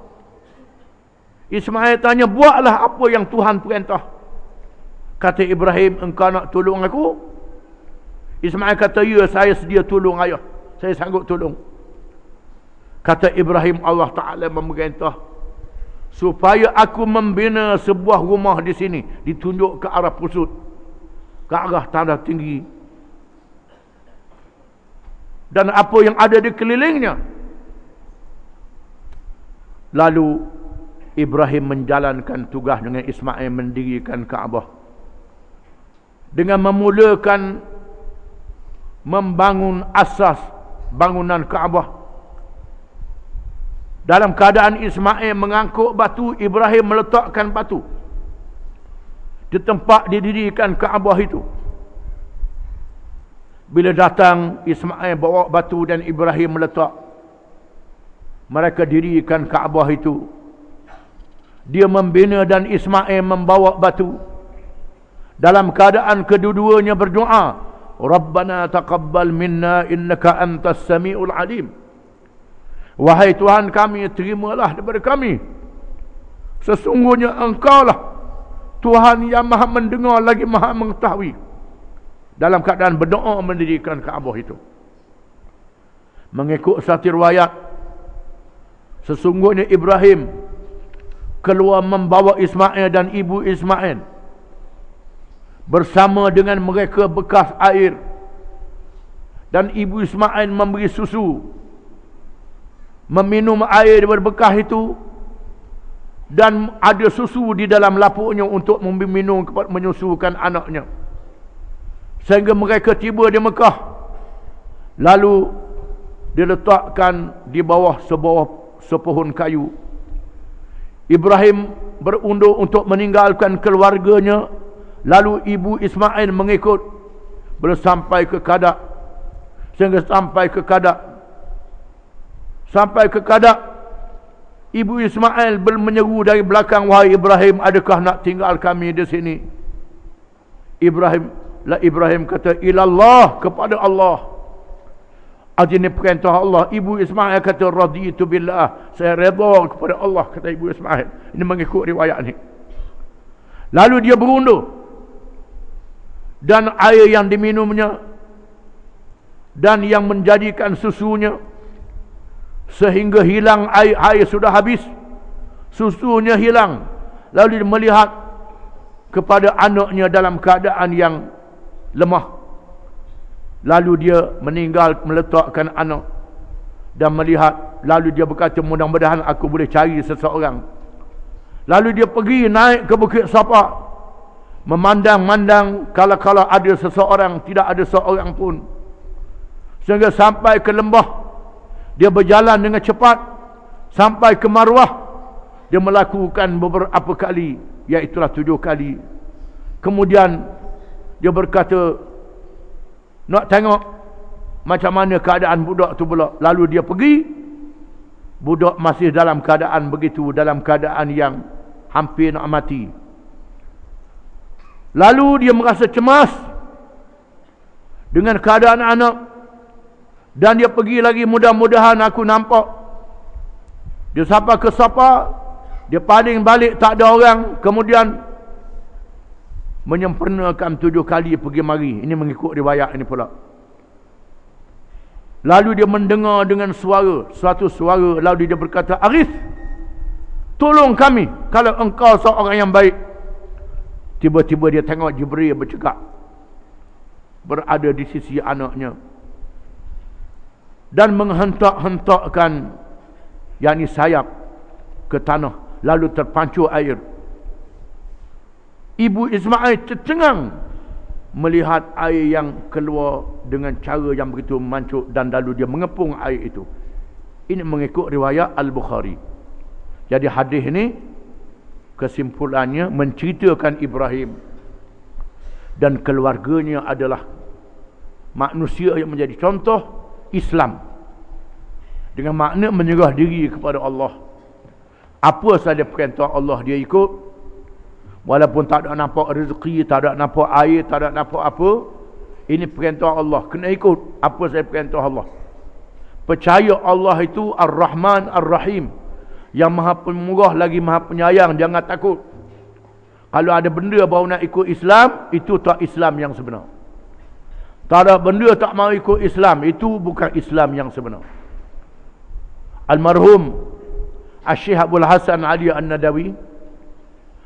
Ismail tanya, buatlah apa yang Tuhan perintah. Kata Ibrahim, engkau nak tolong aku? Ismail kata, ya, saya sedia tolong ayah. Saya sanggup tolong. Kata Ibrahim, Allah Ta'ala memerintah supaya aku membina sebuah rumah di sini, ditunjuk ke arah pusut, ke arah tanah tinggi, dan apa yang ada di kelilingnya. Lalu Ibrahim menjalankan tugas dengan Ismail mendirikan Kaabah dengan memulakan membangun asas bangunan Kaabah. Dalam keadaan Ismail mengangkut batu, Ibrahim meletakkan batu di tempat didirikan Kaabah itu. Bila datang Ismail bawa batu dan Ibrahim meletak, mereka dirikan Kaabah itu. Dia membina dan Ismail membawa batu. Dalam keadaan kedua-duanya berdoa, Rabbana taqabbal minna innaka antas sami'ul alim. Wahai Tuhan kami, terimalah daripada kami. Sesungguhnya Engkaulah Tuhan yang maha mendengar lagi maha mengetahui. Dalam keadaan berdoa mendirikan Kaabah itu. Mengikut satu riwayat, sesungguhnya Ibrahim keluar membawa Ismail dan ibu Ismail. Bersama dengan mereka bekas air. Dan ibu Ismail memberi susu. Meminum air daripada bekas itu. Dan ada susu di dalam lapuknya untuk meminum, menyusukan anaknya. Sehingga mereka tiba di Mekah. Lalu diletakkan di bawah sepohon kayu. Ibrahim berundur untuk meninggalkan keluarganya. Lalu ibu Ismail mengikut. Bila sampai ke Kadak. Sehingga sampai ke Kadak. Sampai ke Kadak, ibu Ismail menyeru dari belakang, wahai Ibrahim, adakah nak tinggal kami di sini? Ibrahim kata, ilallah, kepada Allah. Ini perintah Allah. Ibu Ismail kata, raditu billah, saya redha kepada Allah, kata ibu Ismail. Ini mengikut riwayat ni. Lalu dia berundur. Dan air yang diminumnya dan yang menjadikan susunya, sehingga hilang air sudah habis, susunya hilang. Lalu dia melihat kepada anaknya dalam keadaan yang lemah. Lalu dia meninggal meletakkan anak dan melihat. Lalu dia berkata, mudah-mudahan aku boleh cari seseorang. Lalu dia pergi naik ke Bukit Safa, memandang-mandang kala-kala ada seseorang, tidak ada seorang pun. Sehingga sampai ke lembah. Dia berjalan dengan cepat sampai ke Marwah. Dia melakukan beberapa kali, iaitulah 7 kali. Kemudian dia berkata, nak tengok macam mana keadaan budak tu pula. Lalu dia pergi. Budak masih dalam keadaan begitu, dalam keadaan yang hampir nak mati. Lalu dia merasa cemas dengan keadaan anak. Dan dia pergi lagi, mudah-mudahan aku nampak. Dia sapa ke sapa, dia paling balik tak ada orang, kemudian menyempurnakan 7 kali pergi mari. Ini mengikut riwayat ini pula. Lalu dia mendengar dengan suatu suara, lalu dia berkata, Arif, tolong kami kalau engkau seorang yang baik. Tiba-tiba dia tengok Jibril bercakap, berada di sisi anaknya, dan menghentak-hentakkan yakni sayap ke tanah, lalu terpancur air. Ibu Ismail tercengang melihat air yang keluar dengan cara yang begitu memancur, dan lalu dia mengepung air itu. Ini mengikut riwayat Al-Bukhari. Jadi hadis ini kesimpulannya menceritakan Ibrahim dan keluarganya adalah manusia yang menjadi contoh Islam, dengan makna menyerah diri kepada Allah. Apa sahaja perintah Allah dia ikut, walaupun tak ada nampak rezeki, tak ada nampak air, tak ada nampak apa. Ini perintah Allah, kena ikut apa sahaja perintah Allah. Percaya Allah itu Ar-Rahman Ar-Rahim, yang maha pemurah lagi maha penyayang. Jangan takut. Kalau ada benda baru nak ikut Islam, itu tak Islam yang sebenar. Tak ada benda tak mau ikut Islam, itu bukan Islam yang sebenar. Almarhum Syekh Abdul Hasan Ali An-Nadawi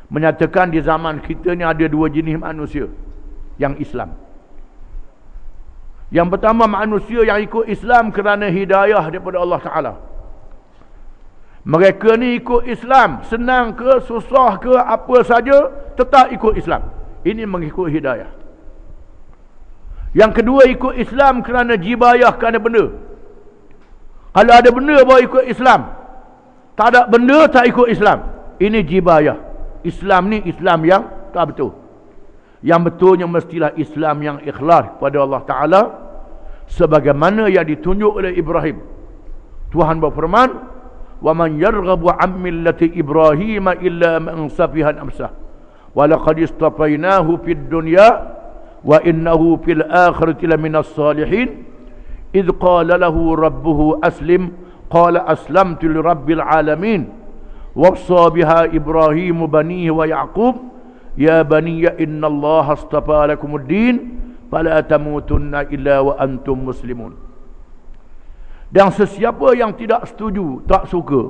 menyatakan di zaman kita ni ada 2 jenis manusia yang Islam. Yang pertama, manusia yang ikut Islam kerana hidayah daripada Allah Ta'ala. Mereka ni ikut Islam, senang ke susah ke apa saja, tetap ikut Islam. Ini mengikut hidayah. Yang kedua, ikut Islam kerana jibayah, kerana benda. Kalau ada benda baru ikut Islam, tak ada benda tak ikut Islam. Ini jibayah. Islam ni Islam yang tak betul. Yang betulnya mestilah Islam yang ikhlas kepada Allah Ta'ala, sebagaimana yang ditunjuk oleh Ibrahim. Tuhan berfirman, وَمَنْ يَرْغَبُ عَنْ مِلَّةِ إِبْرَاهِيمَ إِلَّا مَنْ سَفِهَ نَفْسَهُ وَلَقَدِ اصْطَفَيْنَاهُ فِي الدُّنْيَا وَإِنَّهُ فِي الْآخِرَةِ لَمِنَ الصَّالِحِينَ إِذْ قَالَ لَهُ رَبُّهُ أَسْلِمْ قَالَ أَسْلَمْتُ لِرَبِّ الْعَالَمِينَ وَوَصَّى بِهَا إِبْرَاهِيمُ بَنِيهِ وَيَعْقُوبَ يَا بَنِيَّ إِنَّ اللَّهَ اصْطَفَى لَكُمُ الدِّينَ فَلَا تَمُوتُنَّ إِلَّا وَأَنْتُمْ مُسْلِمُونَ. Dan sesiapa yang tidak setuju, tak suka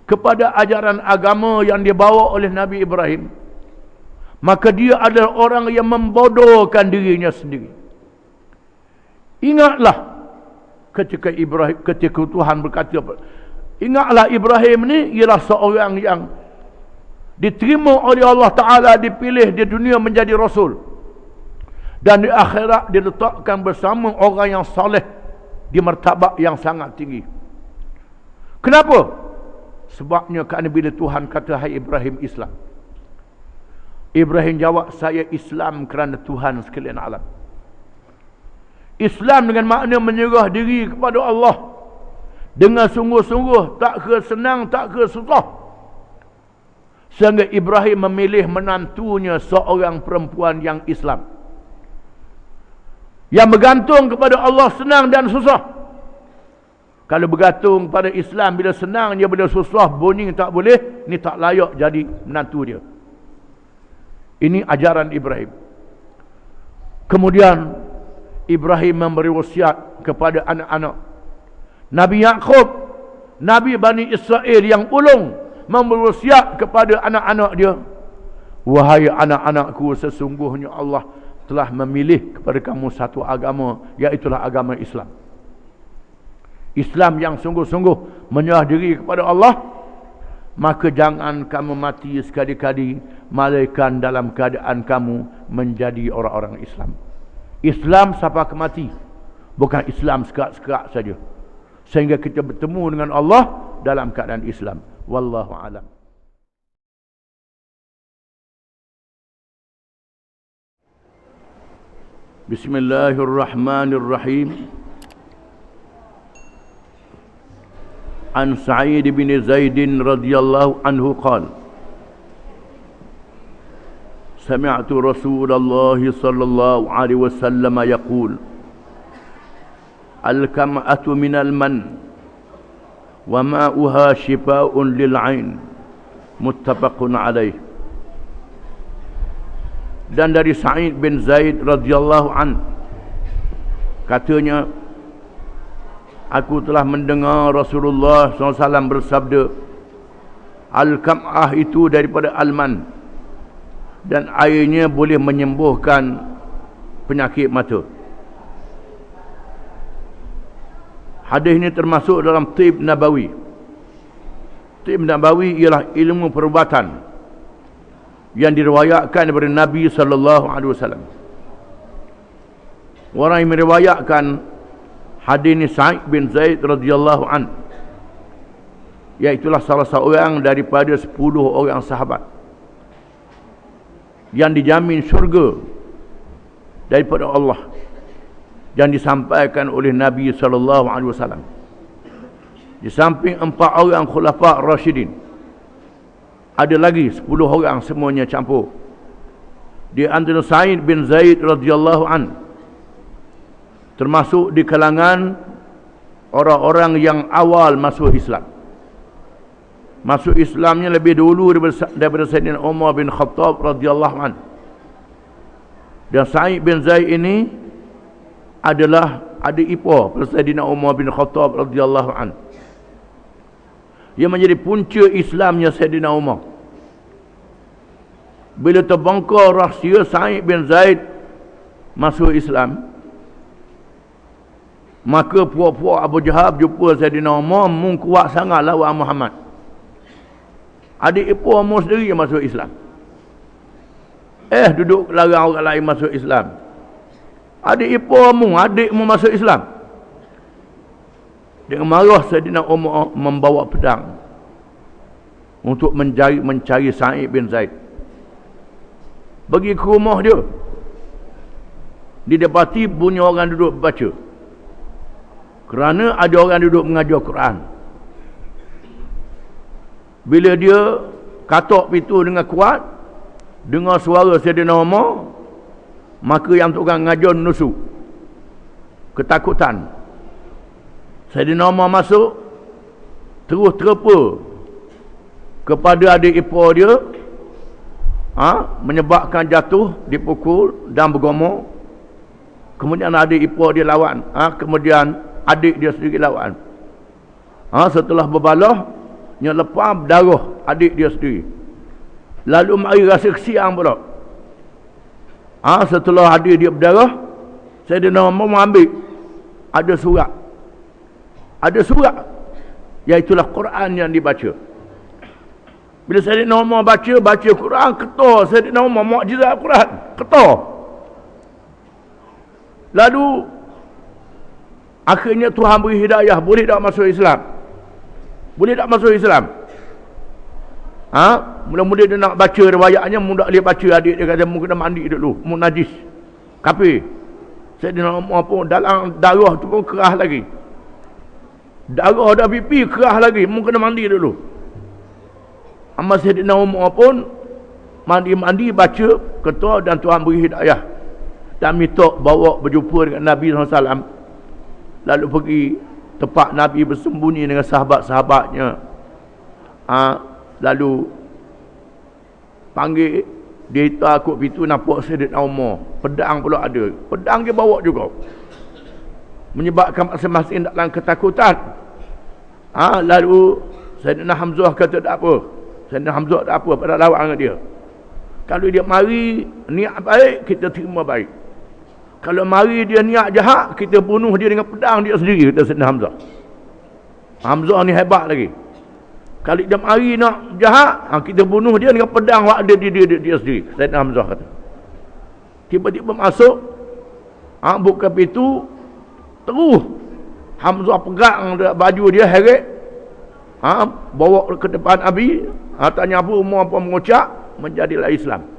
kepada ajaran agama yang dibawa oleh Nabi Ibrahim, maka dia adalah orang yang membodohkan dirinya sendiri. Ingatlah ketika Tuhan berkata, ingatlah Ibrahim ni ialah seorang yang diterima oleh Allah Ta'ala, dipilih di dunia menjadi Rasul, dan di akhirat diletakkan bersama orang yang saleh di martabat yang sangat tinggi. Kenapa? Sebabnya kerana bila Tuhan kata, hai Ibrahim, Islam, Ibrahim jawab, saya Islam kerana Tuhan sekalian alam. Islam dengan makna menyerah diri kepada Allah dengan sungguh-sungguh, tak ke senang, tak ke susah. Sehingga Ibrahim memilih menantunya seorang perempuan yang Islam, yang bergantung kepada Allah senang dan susah. Kalau bergantung pada Islam, bila senang dia, bila susah bunyi tak boleh, ni tak layak jadi menantu dia. Ini ajaran Ibrahim. Kemudian Ibrahim memberi wasiat kepada anak-anak. Nabi Yaqub, Nabi Bani Israel yang ulung, memberi wasiat kepada anak-anak dia, wahai anak-anakku, sesungguhnya Allah telah memilih kepada kamu satu agama, iaitulah agama Islam. Islam yang sungguh-sungguh menyerah diri kepada Allah. Maka jangan kamu mati sekali-kali melainkan dalam keadaan kamu menjadi orang-orang Islam. Islam sampai ke mati, bukan Islam sekerat-sekerat saja, sehingga kita bertemu dengan Allah dalam keadaan Islam. Wallahu a'lam. Bismillahirrahmanirrahim. An Sa'id bin Zaid radhiyallahu anhu qala, sami'tu Rasulullah sallallahu alaihi wasallam yaqul, al-kam'atu minal man wa ma'uha shifaa'un lil 'ain, muttafaqun alaih. Dan dari Sa'id bin Zaid radhiyallahu an, katanya, aku telah mendengar Rasulullah SAW bersabda, Al-Kam'ah itu daripada Alman, dan airnya boleh menyembuhkan penyakit mata. Hadis ini termasuk dalam Tib Nabawi. Tib Nabawi ialah ilmu perubatan yang diriwayatkan daripada Nabi SAW. Orang yang meriwayatkan hadis ini Sa'id bin Zaid radhiyallahu an, iaitulah salah seorang daripada 10 orang sahabat yang dijamin syurga daripada Allah, yang disampaikan oleh Nabi SAW. Di samping 4 orang khulafa Rashidin, ada lagi 10 orang, semuanya campur. Di antara Sa'id bin Zaid radhiyallahu an, termasuk di kalangan orang-orang yang awal masuk Islam. Masuk Islamnya lebih dulu daripada Sayyidina Umar bin Khattab radhiyallahu an. Dan Sa'id bin Zaid ini adalah adik ipar Sayyidina Umar bin Khattab radhiyallahu an. Ia menjadi punca Islamnya Sayyidina Umar. Bila terbongkar rahsia Sa'id bin Zaid masuk Islam, maka puak-puak Abu Jahal jumpa Sayyidina Umar, mung kuat sangat lawan Muhammad. Adik ipar Umar sendiri yang masuk Islam. Duduk larang orang lain masuk Islam. Adik iparmu, adikmu masuk Islam. Dengan marah Sayyidina Umar membawa pedang untuk mencari Sa'id bin Zaid. Pergi ke rumah dia, didapati bunyi orang duduk baca, kerana ada orang duduk mengajar Quran. Bila dia katok pintu dengan kuat, dengar suara Sayyidina Umar, maka yang tukang ngajar nusuk, ketakutan. Sayyidina Umar masuk, terus terpa kepada adik ipar dia, menyebabkan jatuh, dipukul dan bergomor. Kemudian adik ipar dia lawan, kemudian adik dia sendiri lawan. Setelah berbalah, nya lepas darah adik dia sendiri. Lalu mari rasa kesian pula. Setelah adik dia berdarah, Sayyidina Umar mengambil, ada surat. Ada surat, iaitulah Quran yang dibaca. Bila Sayyidina Umar baca Quran, ketar Sayyidina Umar, mukjizat Quran, ketar. Lalu akhirnya Tuhan beri hidayah, boleh tak masuk Islam? Boleh tak masuk Islam? Mula-mula dia nak baca riwayatnya, mu tak boleh baca. Adik dia kata, mu kena mandi dulu, mu najis, kafir. Sayyidina Umar pun dalam darah tu pun kerah lagi, darah dah pipi kerah lagi, mu kena mandi dulu. Amma Sayyidina Umar pun mandi-mandi, baca, ketua, dan Tuhan beri hidayah dan minta bawa berjumpa dengan Nabi SAW. Lalu pergi tempat Nabi bersembunyi dengan sahabat-sahabatnya. Lalu panggil, dia takut pintu, nampak Sayyidina Umar, pedang pula ada, pedang dia bawa juga, menyebabkan masing-masing dalam ketakutan. Lalu Sayyidina Hamzah kata tak apa, Sayyidina Hamzah tak apa, pada lawan dengan dia. Kalau dia mari niat baik, kita terima baik. Kalau mari dia niat jahat, kita bunuh dia dengan pedang dia sendiri, kata Sayyidina Hamzah. Hamzah ni hebat lagi. Kalau dia mari nak jahat, kita bunuh dia dengan pedang yang ada di dia sendiri, Sayyidina Hamzah kata. Tiba-tiba masuk, buka pintu, terus Hamzah pegang baju dia, heret, bawa ke depan Nabi, tanya apa umur, apa mengucap, menjadilah Islam.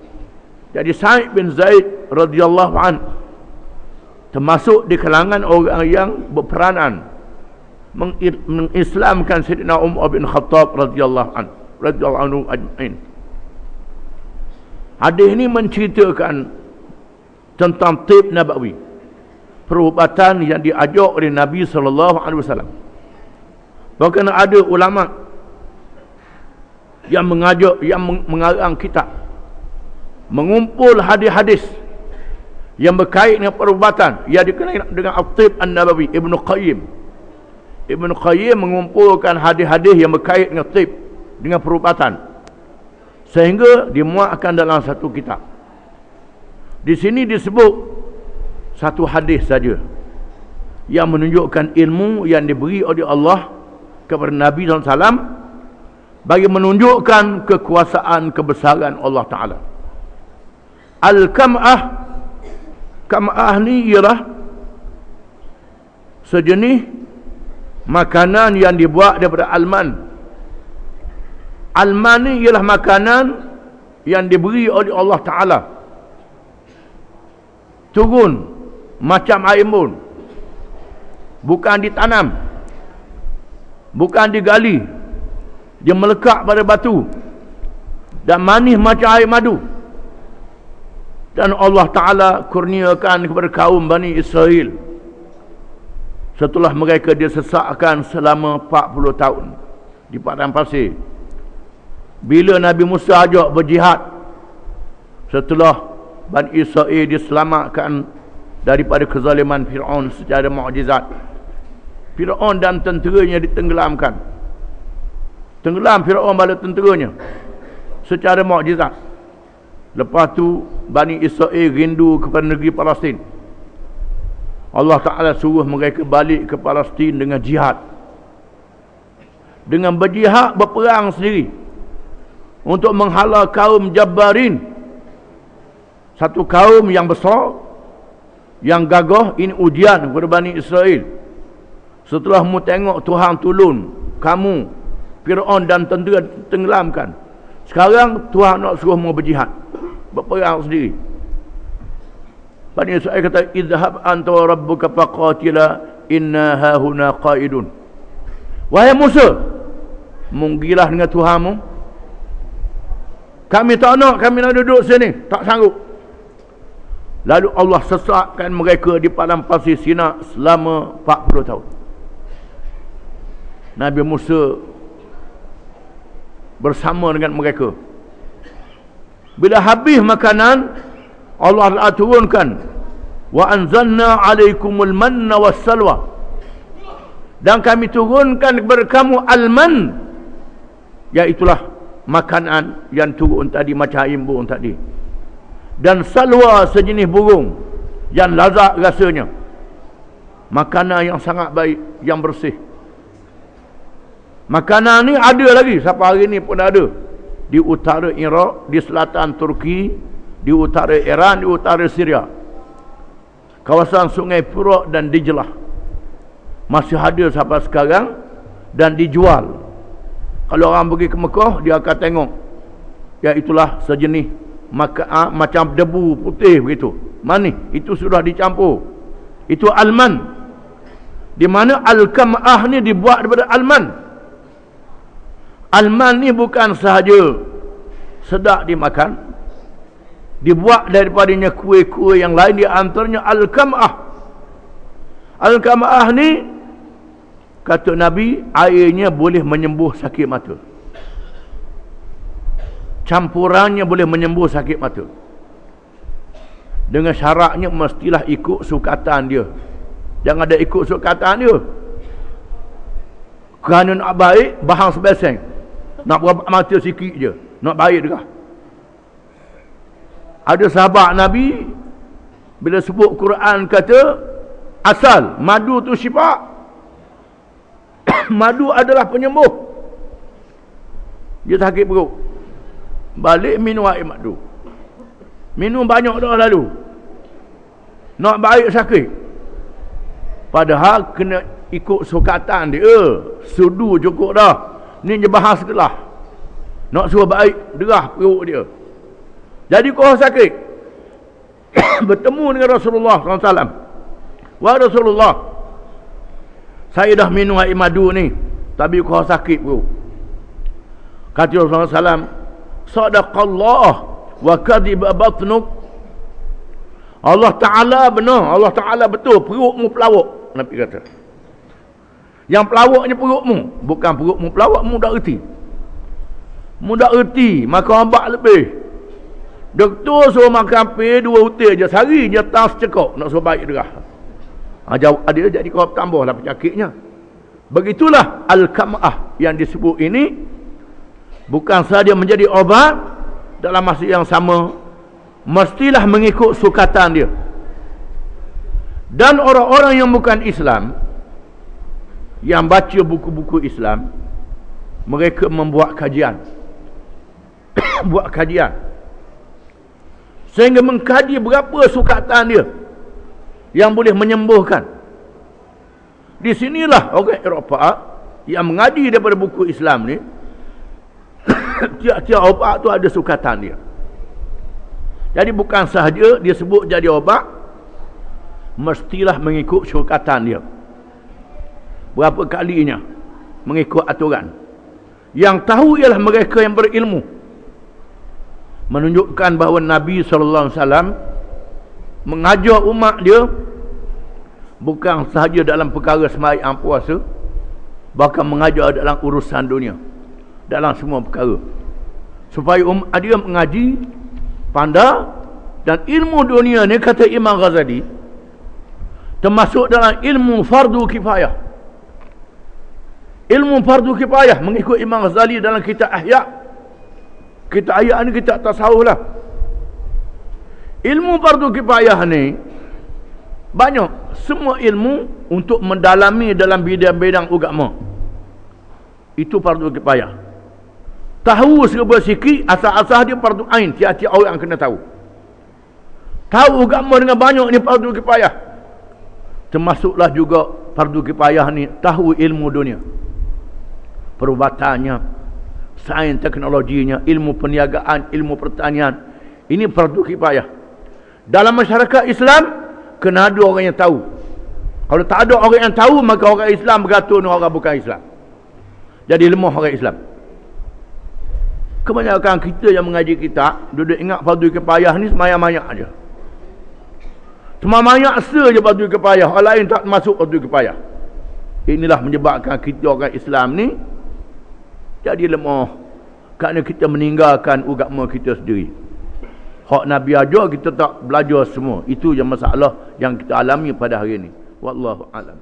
Jadi Sa'id bin Zaid radhiyallahu an termasuk di kalangan orang yang berperanan mengislamkan Sayyidina Umar bin Khattab radhiyallahu anhu ajma'in. Hadis ini menceritakan tentang tib nabawi, perubatan yang diajar oleh Nabi SAW. Bahkan ada ulama yang mengajak, yang mengarang kitab, mengumpul hadis-hadis yang berkait dengan perubatan, yang dikenal dengan At-Tib An-Nabawi. Ibn Qayyim mengumpulkan hadis-hadis yang berkait dengan tib, dengan perubatan, sehingga dimuatkan dalam satu kitab. Di sini disebut satu hadis saja yang menunjukkan ilmu yang diberi oleh Allah kepada Nabi SAW bagi menunjukkan kekuasaan, kebesaran Allah Ta'ala. Al-Kam'ah, Kam'ah ni ialah sejenis makanan yang dibuat daripada alman. Alman ni ialah makanan yang diberi oleh Allah Ta'ala, turun macam air embun, bukan ditanam, bukan digali, dia melekat pada batu dan manis macam air madu. Dan Allah Ta'ala kurniakan kepada kaum Bani Israel setelah mereka disesatkan selama 40 tahun di padang pasir. Bila Nabi Musa ajak berjihad, setelah Bani Israel diselamatkan daripada kezaliman Fir'aun secara mukjizat, Fir'aun dan tenteranya ditenggelamkan. Tenggelam Fir'aun bala tenteranya secara mukjizat. Lepas tu Bani Israel rindu kepada negeri Palestin. Allah Ta'ala suruh mereka balik ke Palestin dengan jihad, dengan berjihad, berperang sendiri untuk menghalau kaum Jabbarin, satu kaum yang besar, yang gagah. Ini ujian kepada Bani Israel. Setelah mu tengok Tuhan tolong kamu, Fir'aun dan tentera tenggelamkan, sekarang Tuhan nak suruh mu berjihad, berperang sendiri. Bani Israel kata, idhab anta wa rabbuka faqatila inna hahuna qaidun. Wahai Musa, munggilah dengan Tuhanmu, kami tak nak, kami nak duduk sini, tak sanggup. Lalu Allah sesatkan mereka di padang pasir Sina selama 40 tahun. Nabi Musa bersama dengan mereka. Bila habis makanan, Allah Ta'ala turunkan, wa anzalna alaikumul manna wassalwa, dan kami turunkan kepada kamu alman, iaitulah makanan yang turun tadi macam air embun tadi, dan salwa sejenis burung yang lazat rasanya, makanan yang sangat baik, yang bersih. Makanan ni ada lagi sampai hari ni pun ada di utara Iraq, di selatan Turki, di utara Iran, di utara Syria, kawasan Sungai Furat dan Dijlah, masih ada sampai sekarang dan dijual. Kalau orang pergi ke Mekah, dia akan tengok, iaitulah sejenis macam debu putih begitu, manis, itu sudah dicampur, itu alman. Di mana al-kam'ah ni dibuat daripada alman. Alman ni bukan sahaja sedap dimakan, dibuat daripadanya kuih-kuih yang lain, di antaranya al-kam'ah. Al-kam'ah ni, kata Nabi, airnya boleh menyembuh sakit mata. Campurannya boleh menyembuh sakit mata. Dengan syaratnya mestilah ikut sukatan dia. Jangan ada ikut sukatan dia. Kerana nak baik, bahang sebeseng. Nak berapa mata sikit je, nak baik dah. Ada sahabat Nabi, bila sebut Quran kata asal madu tu syifa, madu adalah penyembuh. Dia sakit perut, balik minum air madu, minum banyak dah lalu, nak baik sakit. Padahal kena ikut sukatan dia. Sudu cukup dah, ni je bahas kelah, nak suruh baik, derah perut dia. Jadi kau sakit, bertemu dengan Rasulullah SAW. Wahai Rasulullah, saya dah minum air madu ni, tapi kau sakit perut. Kata Rasulullah SAW, sadaqallah wa kadhiba batnuk. Allah Ta'ala benar, Allah Ta'ala betul, perutmu pelawak. Nabi kata, Yang pelawaknya perutmu, bukan perutmu pelawak, mu dah erti. Mu dah erti, makan obat lebih. Doktor suruh makan pil 2 util je sehari je, tas cekok nak suruh baik derah. Jawab dia jadi kau tambahlah penyakitnya. Begitulah al-kam'ah yang disebut ini bukan sahaja menjadi obat, dalam masa yang sama mestilah mengikut sukatan dia. Dan orang-orang yang bukan Islam, yang baca buku-buku Islam, mereka membuat kajian buat kajian sehingga mengkaji berapa sukatan dia yang boleh menyembuhkan. Di sinilah orang Eropah yang mengaji daripada buku Islam ni tiap-tiap obat tu ada sukatan dia. Jadi bukan sahaja dia sebut jadi obat, mestilah mengikut sukatan dia. Berapa kalinya mengikut aturan. Yang tahu ialah mereka yang berilmu. Menunjukkan bahawa Nabi SAW mengajar umat dia bukan sahaja dalam perkara sembahyang puasa, bahkan mengajar dalam urusan dunia, dalam semua perkara, supaya dia mengaji, pandai. Dan ilmu dunia ni, kata Imam Ghazali, termasuk dalam ilmu fardu kifayah. Ilmu fardu kifayah mengikut Imam Ghazali dalam kitab Ahya. Kitab Ahya ni kitab tasawuf lah. Ilmu fardu kifayah ni banyak, semua ilmu untuk mendalami dalam bidang-bidang agama. Itu fardu kifayah. Tahu serba sikit, asal-asal dia fardu ain, tiap-tiap orang kena tahu. Tahu agama dengan banyak ni fardu kifayah. Termasuklah juga fardu kifayah ni tahu ilmu dunia, perubatannya, sains teknologinya, ilmu perniagaan, ilmu pertanian. Ini fardu kifayah. Dalam masyarakat Islam kena ada orang yang tahu. Kalau tak ada orang yang tahu, maka orang Islam bergantung dengan orang bukan Islam. Jadi lemah orang Islam. Kebanyakan kita yang mengaji kitab duduk ingat fardu kifayah ni semayang-mayang aja. Semayang-mayang saja fardu kifayah, orang lain tak masuk fardu kifayah. Inilah menyebabkan kita orang Islam ni jadi lemah, kerana kita meninggalkan agama kita sendiri. Hak Nabi ajar kita tak belajar semua. Itu yang masalah yang kita alami pada hari ini. Wallahu a'lam.